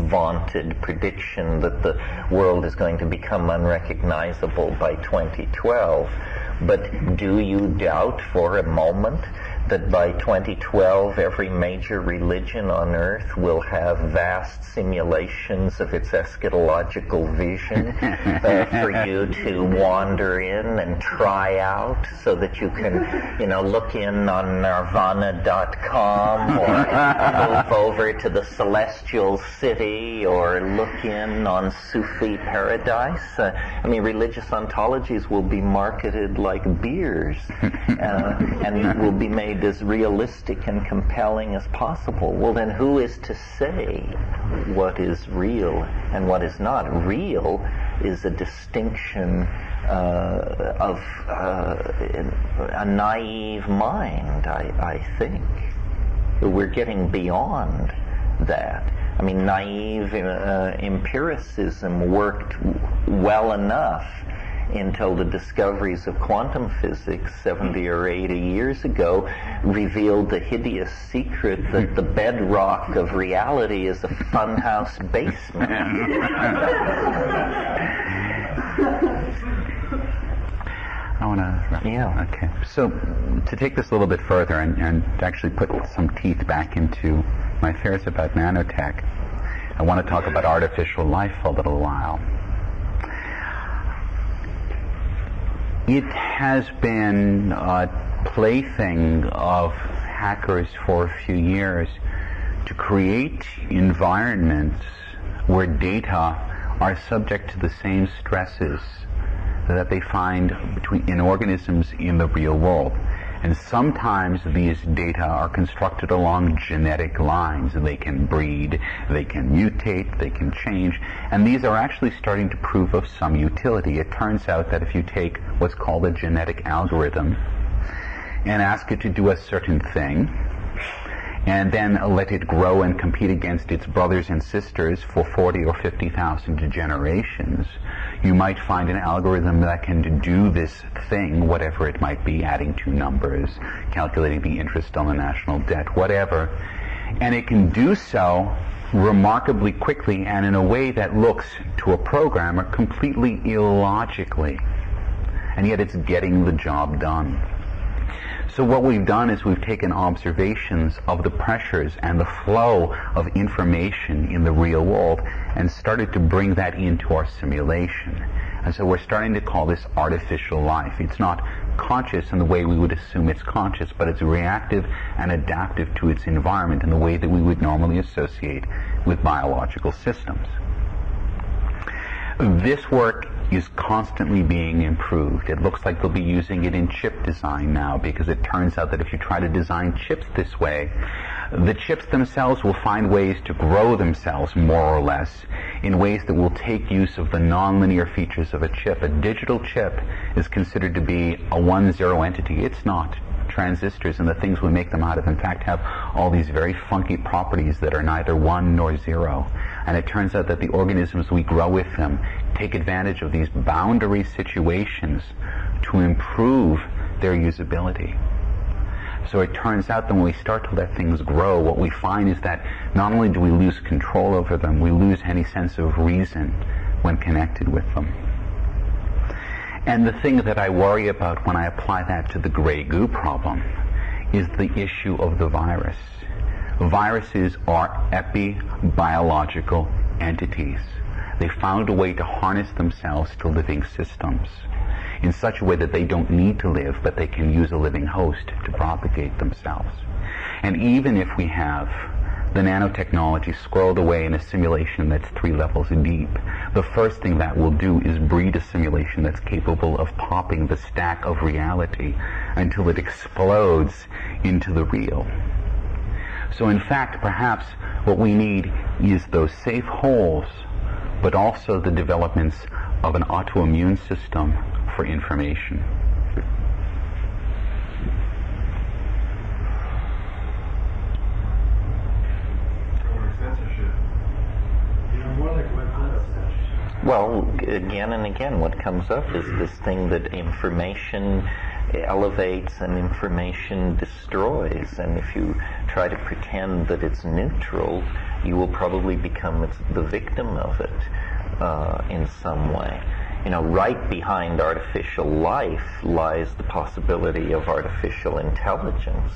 vaunted prediction that the world is going to become unrecognizable by 2012, but do you doubt for a moment that by 2012 every major religion on earth will have vast simulations of its eschatological vision for you to wander in and try out, so that you can, look in on nirvana.com or move over to the celestial city or look in on Sufi paradise? Religious ontologies will be marketed like beers and will be made as realistic and compelling as possible. Well, then who is to say what is real and what is not? Real is a distinction of a naive mind, I think. We're getting beyond that. Naive empiricism worked well enough until the discoveries of quantum physics 70 or 80 years ago revealed the hideous secret that the bedrock of reality is a funhouse basement. I want to... Yeah. Okay. So, to take this a little bit further and to actually put some teeth back into my fears about nanotech, I want to talk about artificial life for a little while. It has been a plaything of hackers for a few years to create environments where data are subject to the same stresses that they find in organisms in the real world. And sometimes these data are constructed along genetic lines. They can breed, they can mutate, they can change, and these are actually starting to prove of some utility. It turns out that if you take what's called a genetic algorithm and ask it to do a certain thing, and then let it grow and compete against its brothers and sisters for 40 or 50,000 generations, you might find an algorithm that can do this thing, whatever it might be, adding two numbers, calculating the interest on the national debt, whatever, and it can do so remarkably quickly and in a way that looks to a programmer completely illogically, and yet it's getting the job done. So what we've done is we've taken observations of the pressures and the flow of information in the real world and started to bring that into our simulation. And so we're starting to call this artificial life. It's not conscious in the way we would assume it's conscious, but it's reactive and adaptive to its environment in the way that we would normally associate with biological systems. This work is constantly being improved. It looks like they'll be using it in chip design now, because it turns out that if you try to design chips this way, the chips themselves will find ways to grow themselves more or less in ways that will take use of the nonlinear features of a chip. A digital chip is considered to be a 1-0 entity. It's not. Transistors and the things we make them out of, in fact, have all these very funky properties that are neither 1 nor 0. And it turns out that the organisms we grow with them take advantage of these boundary situations to improve their usability. So it turns out that when we start to let things grow, what we find is that not only do we lose control over them, we lose any sense of reason when connected with them. And the thing that I worry about when I apply that to the gray goo problem is the issue of the virus. Viruses are epi-biological entities. They found a way to harness themselves to living systems in such a way that they don't need to live, but they can use a living host to propagate themselves. And even if we have the nanotechnology squirreled away in a simulation that's 3 levels deep, the first thing that will do is breed a simulation that's capable of popping the stack of reality until it explodes into the real. So in fact, perhaps what we need is those safe holes, but also the developments of an autoimmune system for information. Well, again and again, what comes up is this thing that information elevates and information destroys. And if you try to pretend that it's neutral, you will probably become the victim of it in some way. You know, right behind artificial life lies the possibility of artificial intelligence,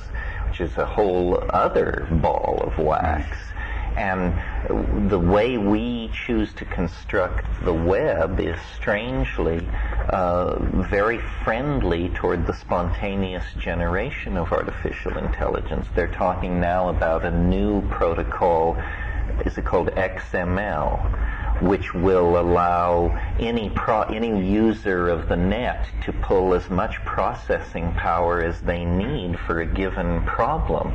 which is a whole other ball of wax. And the way we choose to construct the web is strangely very friendly toward the spontaneous generation of artificial intelligence. They're talking now about a new protocol, is it called XML, which will allow any user of the net to pull as much processing power as they need for a given problem.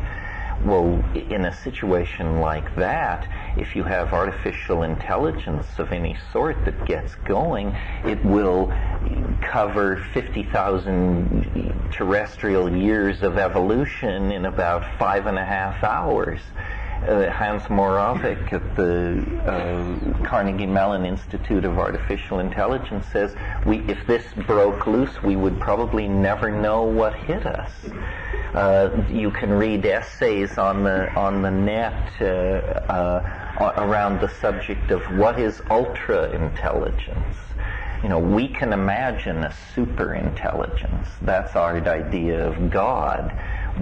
Well, in a situation like that, if you have artificial intelligence of any sort that gets going, it will cover 50,000 terrestrial years of evolution in about 5.5 hours. Hans Moravec at the Carnegie Mellon Institute of Artificial Intelligence says, if this broke loose, we would probably never know what hit us. You can read essays on the net around the subject of what is ultra-intelligence. We can imagine a super-intelligence. That's our idea of God.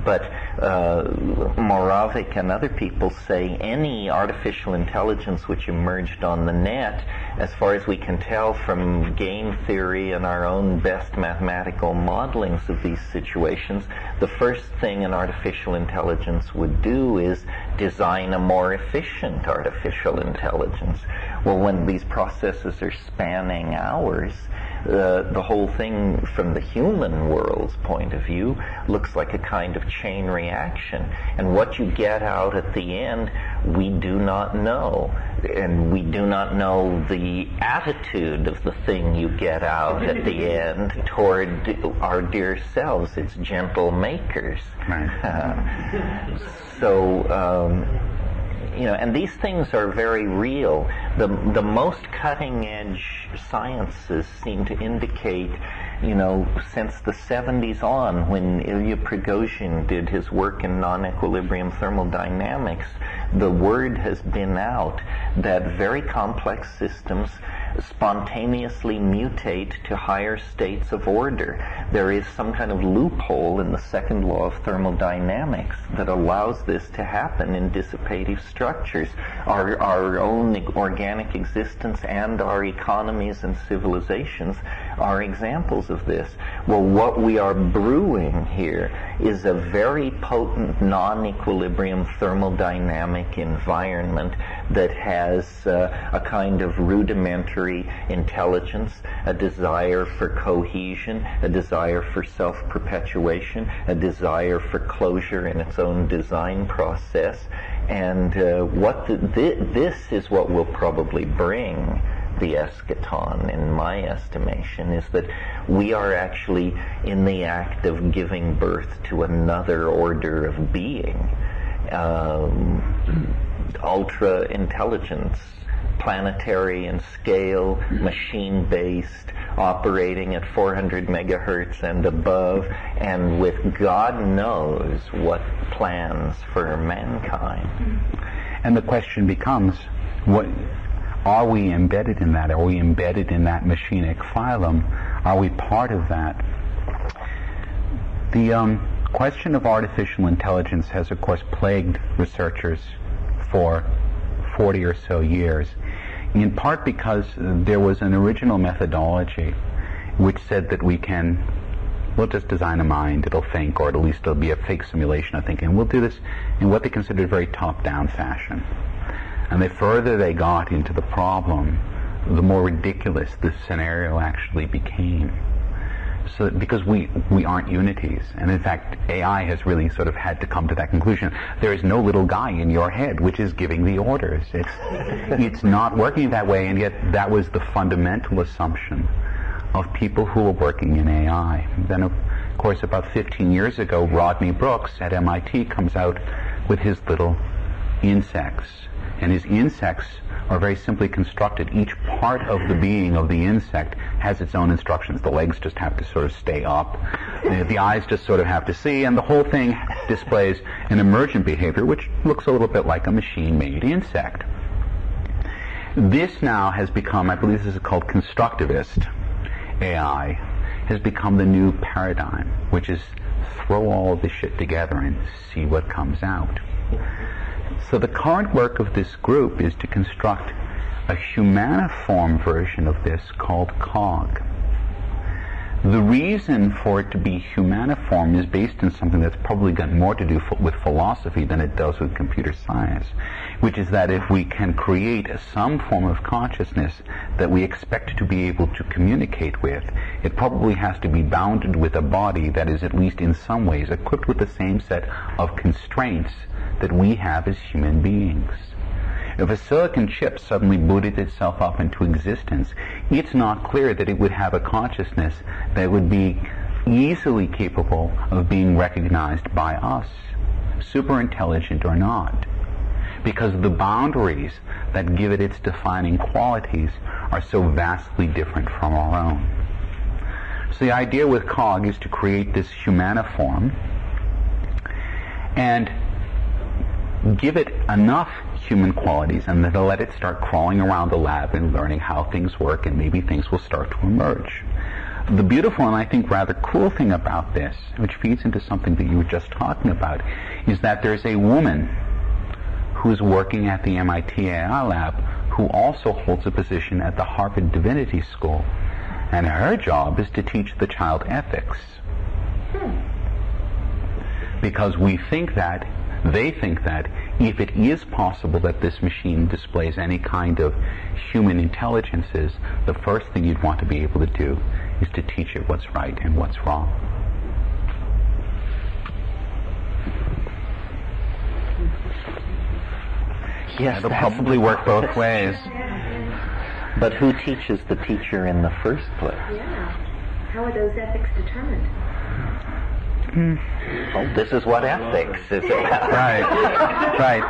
But Moravec and other people say any artificial intelligence which emerged on the net, as far as we can tell from game theory and our own best mathematical modelings of these situations, the first thing an artificial intelligence would do is design a more efficient artificial intelligence. Well, when these processes are spanning hours, the whole thing from the human world's point of view looks like a kind of chain reaction. And what you get out at the end, we do not know. And we do not know the attitude of the thing you get out at the end toward our dear selves, its gentle makers. Right. And these things are very real. The most cutting-edge sciences seem to indicate, since the 70s on, when Ilya Prigozhin did his work in non-equilibrium thermodynamics, the word has been out that very complex systems spontaneously mutate to higher states of order. There is some kind of loophole in the second law of thermodynamics that allows this to happen in dissipative structures. Our own organic existence and our economies and civilizations are examples of this. Well, what we are brewing here is a very potent non-equilibrium thermodynamic environment that has a kind of rudimentary intelligence, a desire for cohesion, a desire for self-perpetuation, a desire for closure in its own design process. And this is what will probably bring the eschaton, in my estimation, is that we are actually in the act of giving birth to another order of being. Ultra-intelligence, planetary in scale, machine-based, operating at 400 megahertz and above, and with God knows what plans for mankind. And the question becomes, are we embedded in that? Are we embedded in that machinic phylum? Are we part of that? The question of artificial intelligence has, of course, plagued researchers for 40 or so years, in part because there was an original methodology which said that we'll just design a mind, it'll think, or at least it'll be a fake simulation of thinking. We'll do this in what they considered very top-down fashion. And the further they got into the problem, the more ridiculous the scenario actually became. So because we aren't unities, and in fact AI has really sort of had to come to that conclusion. There is no little guy in your head which is giving the orders. It's not working that way, and yet that was the fundamental assumption of people who were working in AI. Then of course about 15 years ago, Rodney Brooks at MIT comes out with his little insects. And his insects are very simply constructed. Each part of the being of the insect has its own instructions. The legs just have to sort of stay up. The eyes just sort of have to see. And the whole thing displays an emergent behavior which looks a little bit like a machine-made insect. This now has become, I believe this is called constructivist AI, has become the new paradigm, which is throw all of this shit together and see what comes out. So the current work of this group is to construct a humaniform version of this called COG. The reason for it to be humaniform is based on something that's probably got more to do with philosophy than it does with computer science, which is that if we can create some form of consciousness that we expect to be able to communicate with, it probably has to be bounded with a body that is at least in some ways equipped with the same set of constraints that we have as human beings. If a silicon chip suddenly booted itself up into existence, it's not clear that it would have a consciousness that would be easily capable of being recognized by us, super intelligent or not. because the boundaries that give it its defining qualities are so vastly different from our own. So the idea with COG is to create this humaniform and give it enough human qualities and then let it start crawling around the lab and learning how things work, and maybe things will start to emerge. The beautiful and I think rather cool thing about this, which feeds into something that you were just talking about, is that there's a woman who's working at the MIT AI lab who also holds a position at the Harvard Divinity School, and her job is to teach the child ethics. Because they think that if it is possible that this machine displays any kind of human intelligences, the first thing you'd want to be able to do is to teach it what's right and what's wrong. Yes, it'll probably work both ways. But who teaches the teacher in the first place? Yeah. How are those ethics determined? Well, this is what ethics is about. Right.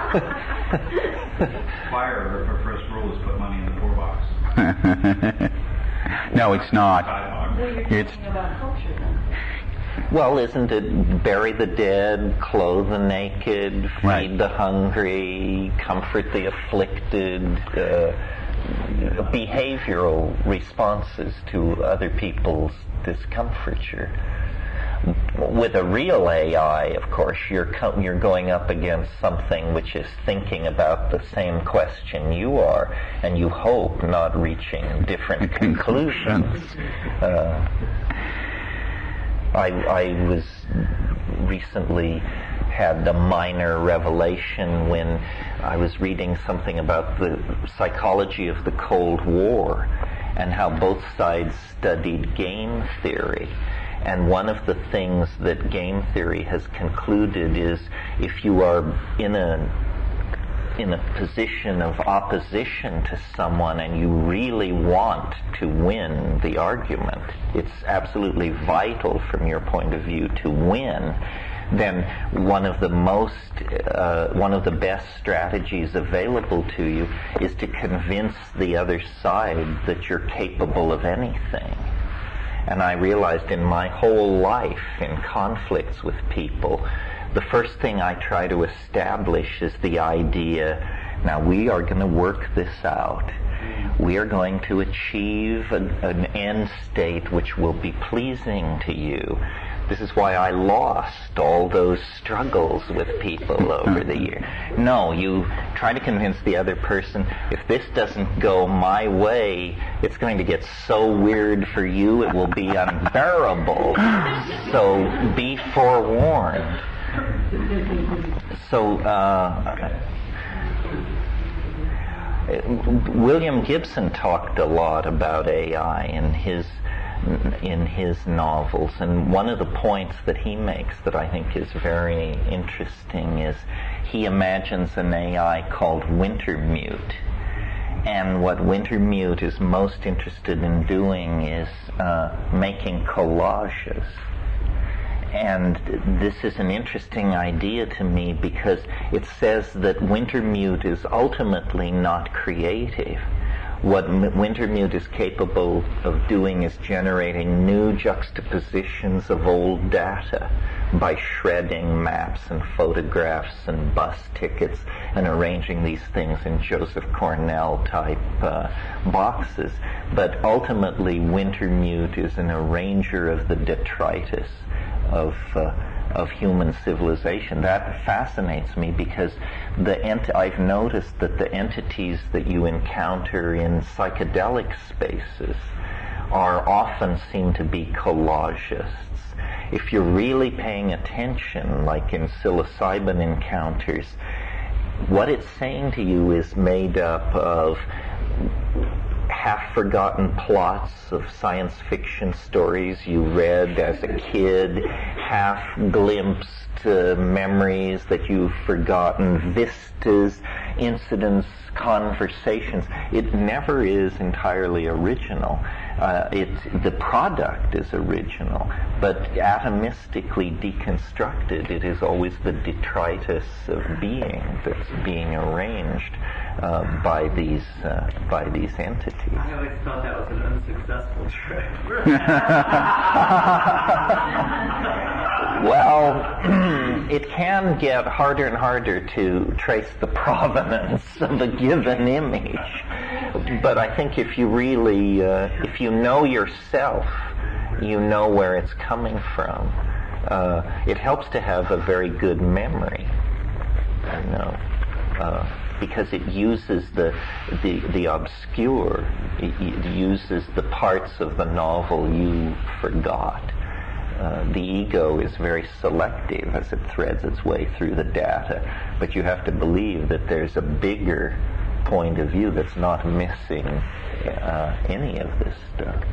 Fire, her first rule is put money in the poor box. No, it's not. You're talking about culture then. Well, isn't it bury the dead, clothe the naked, feed the hungry, comfort the afflicted, behavioral responses to other people's discomfiture? With a real AI, of course, you're going up against something which is thinking about the same question you are, and you hope not reaching different conclusions. I was recently had a minor revelation when I was reading something about the psychology of the Cold War and how both sides studied game theory. And one of the things that game theory has concluded is if you are in a position of opposition to someone and you really want to win the argument, it's absolutely vital from your point of view to win, then one of the best strategies available to you is to convince the other side that you're capable of anything. And I realized in my whole life, in conflicts with people, the first thing I try to establish is the idea, now we are going to work this out. We are going to achieve an end state which will be pleasing to you. This is why I lost all those struggles with people over the year. No, you try to convince the other person, if this doesn't go my way, it's going to get so weird for you, it will be unbearable. So be forewarned. So, William Gibson talked a lot about AI in his novels, and one of the points that he makes that I think is very interesting is he imagines an AI called Wintermute, and what Wintermute is most interested in doing is making collages. And this is an interesting idea to me because it says that Wintermute is ultimately not creative. What Wintermute is capable of doing is generating new juxtapositions of old data by shredding maps and photographs and bus tickets and arranging these things in Joseph Cornell type boxes. But ultimately Wintermute is an arranger of the detritus of human civilization. That fascinates me because I've noticed that the entities that you encounter in psychedelic spaces often seem to be collagists. If you're really paying attention, like in psilocybin encounters, what it's saying to you is made up of half-forgotten plots of science fiction stories you read as a kid, half-glimpsed memories that you've forgotten, vistas, incidents, conversations. It never is entirely original. The product is original, but atomistically deconstructed, it is always the detritus of being that's being arranged by these entities. I always thought that was an unsuccessful trick. Well, it can get harder and harder to trace the provenance of a given image. But I think if you really, if you know yourself, you know where it's coming from. It helps to have a very good memory, because it uses the obscure. It uses the parts of the novel you forgot. The ego is very selective as it threads its way through the data, but you have to believe that there's a bigger point of view that's not missing any of this stuff.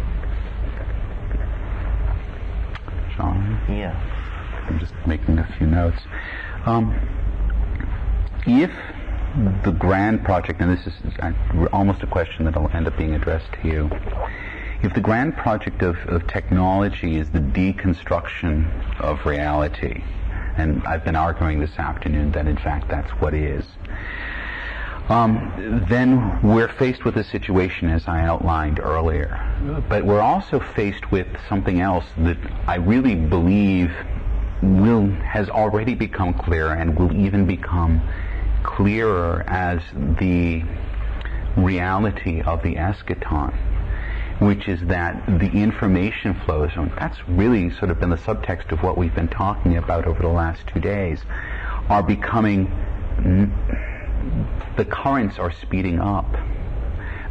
John? Yeah. I'm just making a few notes. If the grand project, and this is almost a question that will end up being addressed to you, if the grand project of technology is the deconstruction of reality, and I've been arguing this afternoon that in fact that's what it is, then we're faced with a situation as I outlined earlier. But we're also faced with something else that I really believe has already become clearer and will even become clearer as the reality of the eschaton, which is that the information flows, and that's really sort of been the subtext of what we've been talking about over the last 2 days, are becoming, the currents are speeding up.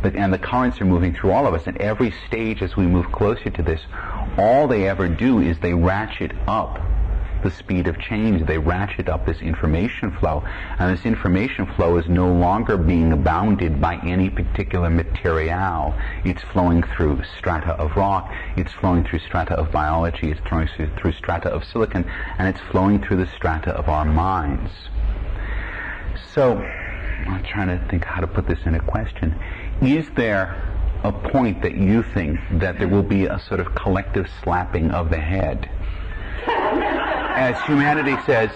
And the currents are moving through all of us, and every stage as we move closer to this, all they ever do is they ratchet up the speed of change. They ratchet up this information flow, and this information flow is no longer being bounded by any particular material. It's flowing through strata of rock, it's flowing through strata of biology, it's flowing through strata of silicon, and it's flowing through the strata of our minds. So, I'm trying to think how to put this in a question. Is there a point that you think that there will be a sort of collective slapping of the head as humanity says,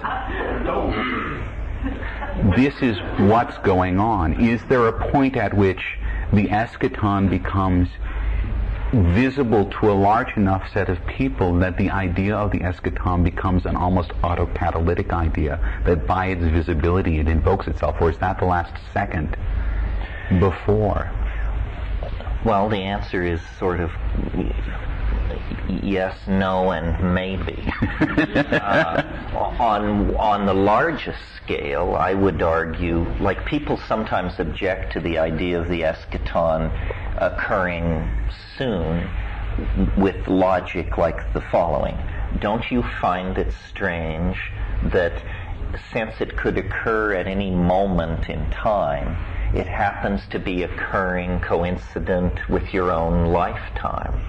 this is what's going on? Is there a point at which the eschaton becomes visible to a large enough set of people that the idea of the eschaton becomes an almost autocatalytic idea, that by its visibility it invokes itself? Or is that the last second before? Well, the answer is sort of yes, no, and maybe. On the largest scale, I would argue, like people sometimes object to the idea of the eschaton occurring soon with logic like the following. Don't you find it strange that since it could occur at any moment in time, it happens to be occurring coincident with your own lifetime?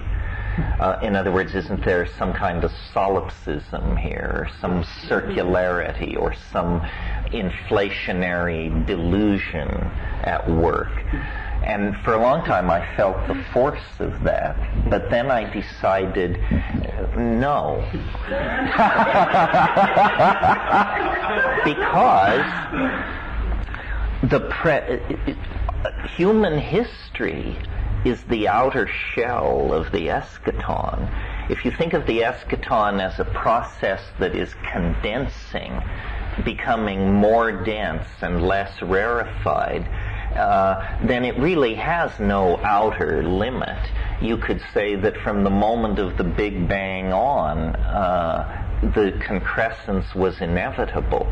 In other words, isn't there some kind of solipsism here, or some circularity, or some inflationary delusion at work? And for a long time I felt the force of that, but then I decided no. Because human history is the outer shell of the eschaton. If you think of the eschaton as a process that is condensing, becoming more dense and less rarefied, then it really has no outer limit. You could say that from the moment of the Big Bang on, the concrescence was inevitable.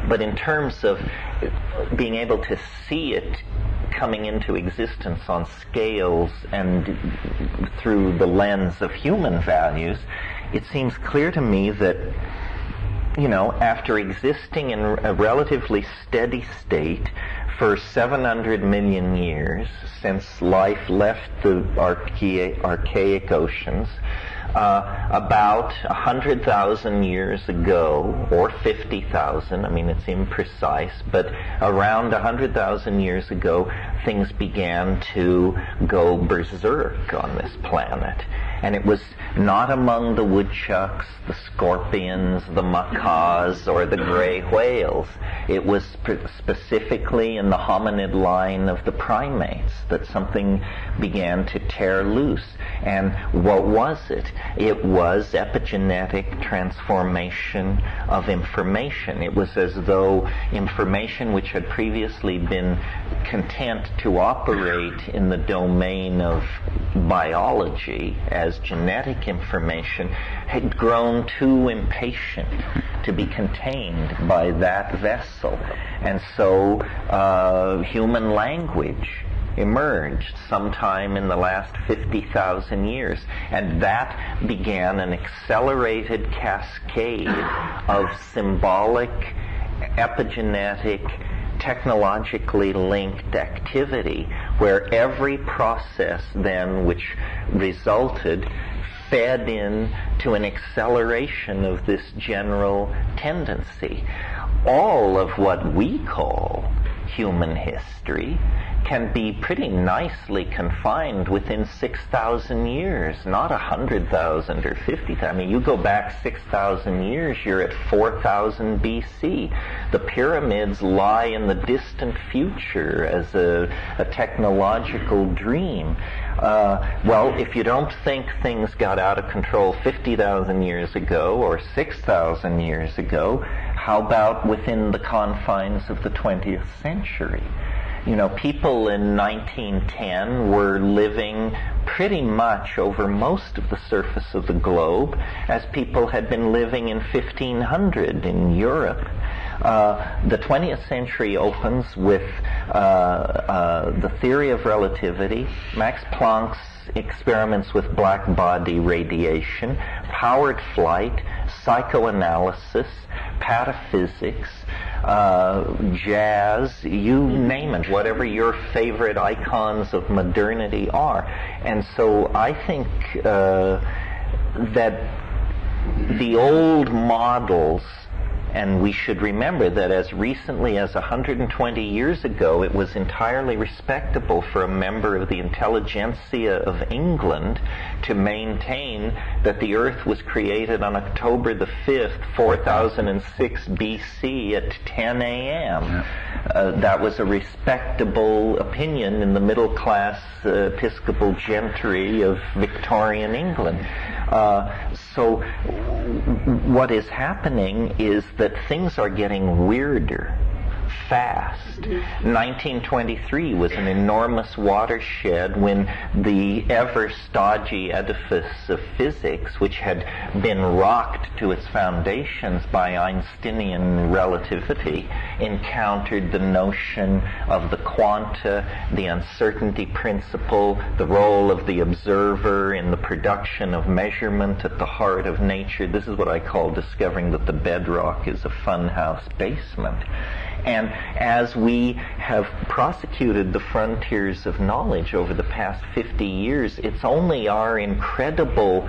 But in terms of being able to see it coming into existence on scales and through the lens of human values, it seems clear to me that, after existing in a relatively steady state for 700 million years, since life left the archaic oceans, About 100,000 years ago, or 50,000, I mean it's imprecise, but around 100,000 years ago, things began to go berserk on this planet. And it was not among the woodchucks, the scorpions, the macaws, or the gray whales. It was specifically in the hominid line of the primates that something began to tear loose. And what was it? It was epigenetic transformation of information. It was as though information which had previously been content to operate in the domain of biology as genetic information had grown too impatient to be contained by that vessel. And so human language emerged sometime in the last 50,000 years, and that began an accelerated cascade of symbolic, epigenetic, technologically linked activity, where every process then which resulted fed in to an acceleration of this general tendency. All of what we call human history can be pretty nicely confined within 6,000 years, not 100,000 or 50,000. I mean, you go back 6,000 years, you're at 4,000 BC. The pyramids lie in the distant future as a technological dream. Well, if you don't think things got out of control 50,000 years ago or 6,000 years ago, how about within the confines of the 20th century? You know, people in 1910 were living pretty much over most of the surface of the globe as people had been living in 1500 in Europe. The 20th century opens with the theory of relativity, Max Planck's experiments with black body radiation, powered flight, psychoanalysis, pataphysics, jazz, you name it, whatever your favorite icons of modernity are. And so I think that the old models, and we should remember that as recently as 120 years ago, it was entirely respectable for a member of the intelligentsia of England to maintain that the Earth was created on October the 5th, 4006 BC at 10 a.m. That was a respectable opinion in the middle-class Episcopal gentry of Victorian England. So what is happening is that things are getting weirder fast. 1923 was an enormous watershed when the ever stodgy edifice of physics, which had been rocked to its foundations by Einsteinian relativity, encountered the notion of the quanta, the uncertainty principle, the role of the observer in the production of measurement at the heart of nature. This is what I call discovering that the bedrock is a funhouse basement. And as we have prosecuted the frontiers of knowledge over the past 50 years, it's only our incredible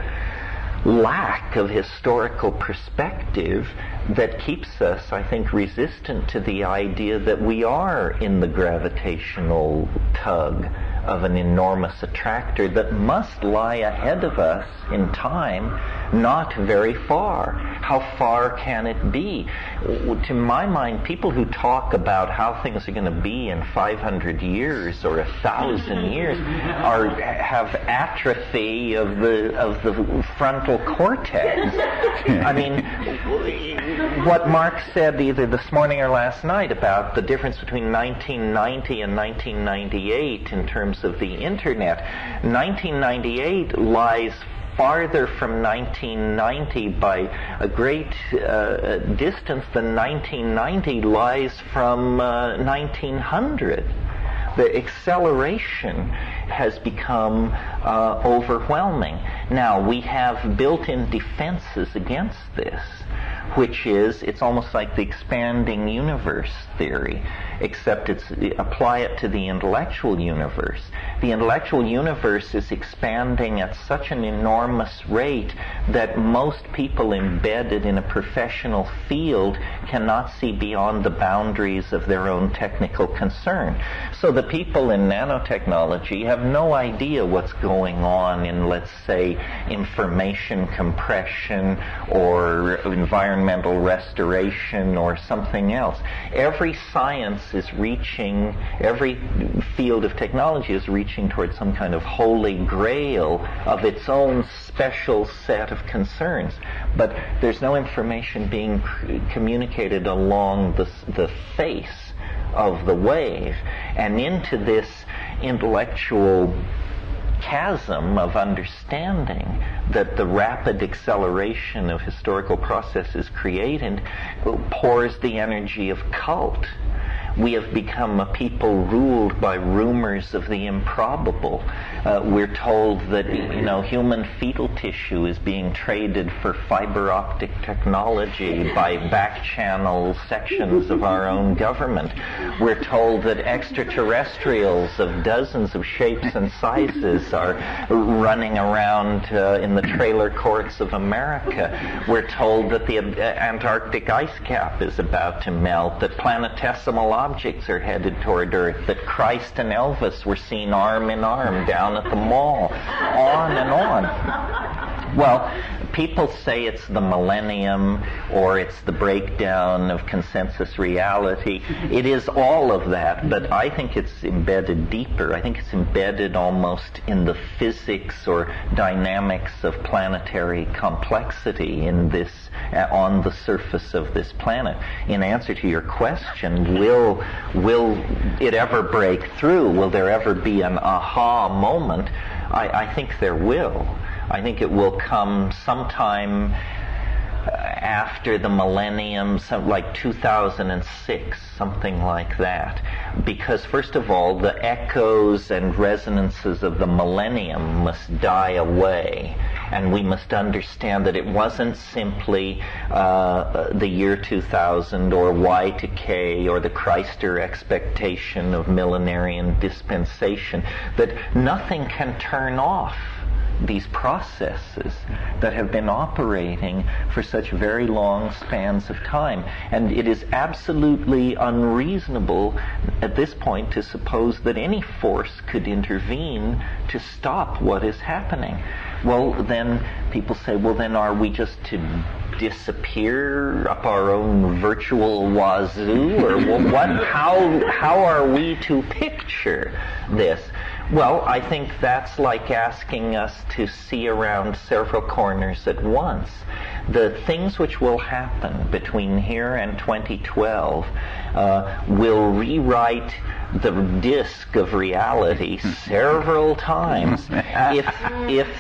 lack of historical perspective that keeps us, I think, resistant to the idea that we are in the gravitational tug of an enormous attractor that must lie ahead of us in time, not very far. How far can it be? To my mind, people who talk about how things are going to be in 500 years or 1,000 years have atrophy of the frontal cortex. I mean, what Mark said either this morning or last night about the difference between 1990 and 1998 in terms of the internet. 1998 lies farther from 1990 by a great distance than 1990 lies from 1900. The acceleration has become overwhelming. Now, we have built-in defenses against this. which is, it's almost like the expanding universe theory, except apply it to the intellectual universe. The intellectual universe is expanding at such an enormous rate that most people embedded in a professional field cannot see beyond the boundaries of their own technical concern. So the people in nanotechnology have no idea what's going on in, let's say, information compression or environmental restoration or something else. Every science is reaching, every field of technology is reaching towards some kind of holy grail of its own special set of concerns. But there's no information being communicated along the face of the wave. And into this intellectual chasm of understanding that the rapid acceleration of historical processes created pours the energy of cult. We have become a people ruled by rumors of the improbable. We're told that, human fetal tissue is being traded for fiber optic technology by back-channel sections of our own government. We're told that extraterrestrials of dozens of shapes and sizes are running around in the trailer courts of America. We're told that the Antarctic ice cap is about to melt, that planetesimal objects are headed toward Earth, that Christ and Elvis were seen arm in arm down at the mall, on and on. Well, people say it's the millennium or it's the breakdown of consensus reality. It is all of that, but I think it's embedded deeper. I think it's embedded almost in the physics or dynamics of planetary complexity in this, on the surface of this planet. In answer to your question, will it ever break through? Will there ever be an aha moment? I think there will. I think it will come sometime after the millennium, like 2006, something like that. Because first of all, the echoes and resonances of the millennium must die away. And we must understand that it wasn't simply the year 2000 or Y2K or the Christer expectation of millenarian dispensation, that nothing can turn off these processes that have been operating for such very long spans of time. And it is absolutely unreasonable at this point to suppose that any force could intervene to stop what is happening. Well, then people say, well, then are we just to disappear up our own virtual wazoo? Or what? How are we to picture this? Well, I think that's like asking us to see around several corners at once. The things which will happen between here and 2012 will rewrite the disc of reality several times. If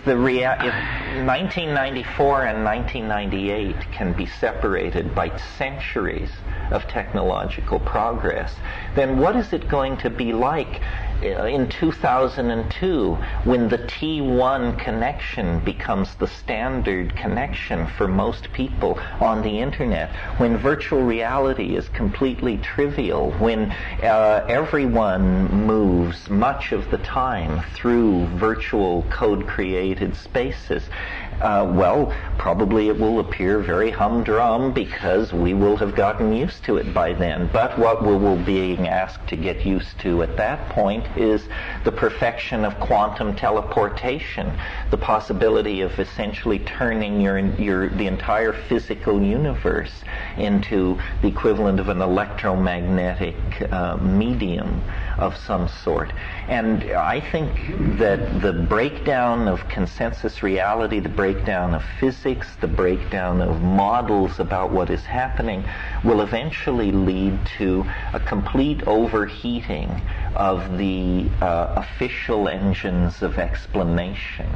1994 and 1998 can be separated by centuries of technological progress, then what is it going to be like in 2002 when the T1 connection becomes the standard connection for most people on the internet, when virtual reality is completely trivial, when everyone moves much of the time through virtual code-created spaces? Well, probably it will appear very humdrum because we will have gotten used to it by then. But what we will be being asked to get used to at that point is the perfection of quantum teleportation, the possibility of essentially turning the entire physical universe into the equivalent of an electromagnetic medium of some sort. And I think that the breakdown of consensus reality, the breakdown of physics, the breakdown of models about what is happening will eventually lead to a complete overheating of the official engines of explanation.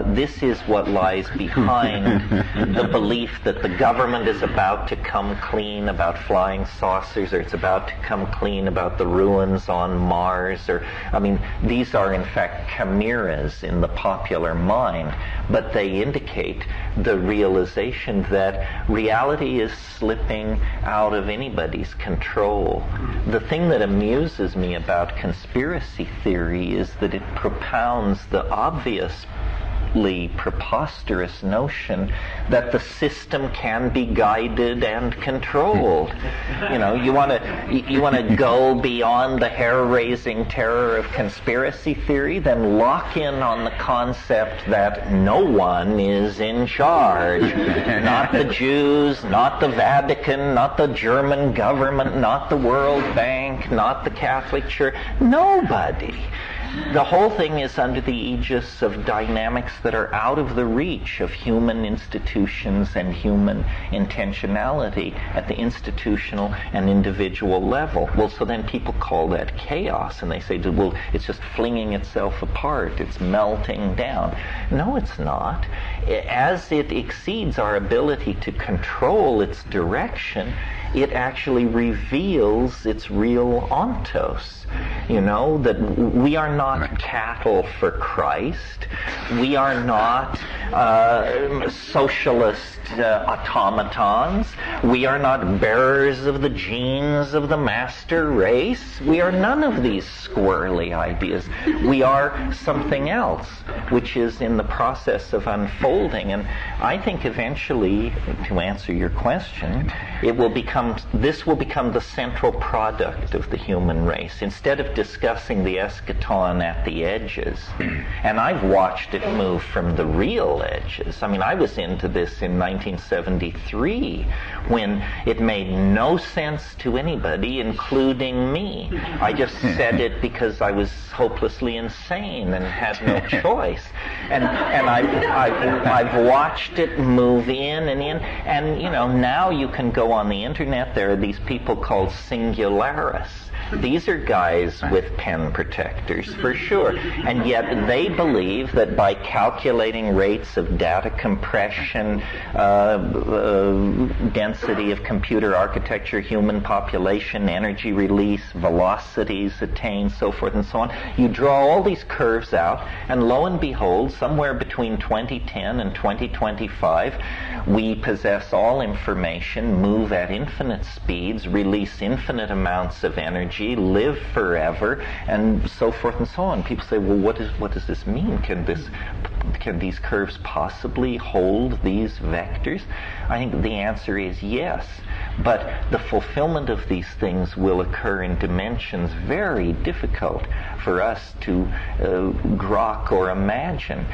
This is what lies behind the belief that the government is about to come clean about flying saucers, or it's about to come clean about the ruins on Mars, or, I mean, these are in fact chimeras in the popular mind, but they indicate the realization that reality is slipping out of anybody's control. The thing that amuses me about conspiracy theory is that it propounds the obviously preposterous notion that the system can be guided and controlled. You know, you want to go beyond the hair-raising terror of conspiracy theory, then lock in on the concept that no one is in charge. Not the Jews, not the Vatican, not the German government, not the World Bank, not the Catholic Church. Nobody. The whole thing is under the aegis of dynamics that are out of the reach of human institutions and human intentionality at the institutional and individual level. Well, so then people call that chaos, and they say, well, it's just flinging itself apart, it's melting down. No, it's not. As it exceeds our ability to control its direction, it actually reveals its real ontos. You know, that we are not cattle for Christ. We are not socialist automatons. We are not bearers of the genes of the master race. We are none of these squirrely ideas. We are something else, which is in the process of unfolding. And I think eventually, to answer your question, this will become the central product of the human race. Instead of discussing the eschaton at the edges, and I've watched it move from the real edges. I mean, I was into this in 1973 when it made no sense to anybody, including me. I just said it because I was hopelessly insane and had no choice. And I've watched it move in and in, and you know, now you can go on the internet. There are these people called singularists. These are guys with pen protectors, for sure. And yet they believe that by calculating rates of data compression, density of computer architecture, human population, energy release, velocities attained, so forth and so on, you draw all these curves out, and lo and behold, somewhere between 2010 and 2025, we possess all information, move at infinite speeds, release infinite amounts of energy, live forever, and so forth and so on. People say, well, what does this mean? Can these curves possibly hold these vectors? I think the answer is yes. But the fulfillment of these things will occur in dimensions very difficult for us to grok or imagine.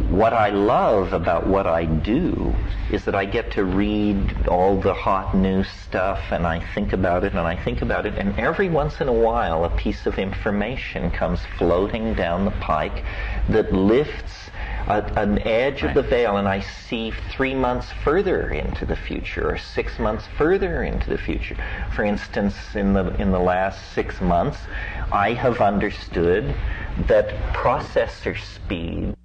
What I love about what I do is that I get to read all the hot new stuff, and I think about it, and every once in a while a piece of information comes floating down the pike that lifts an edge of the veil, and I see 3 months further into the future, or 6 months further into the future. For instance, in the last 6 months, I have understood that processor speed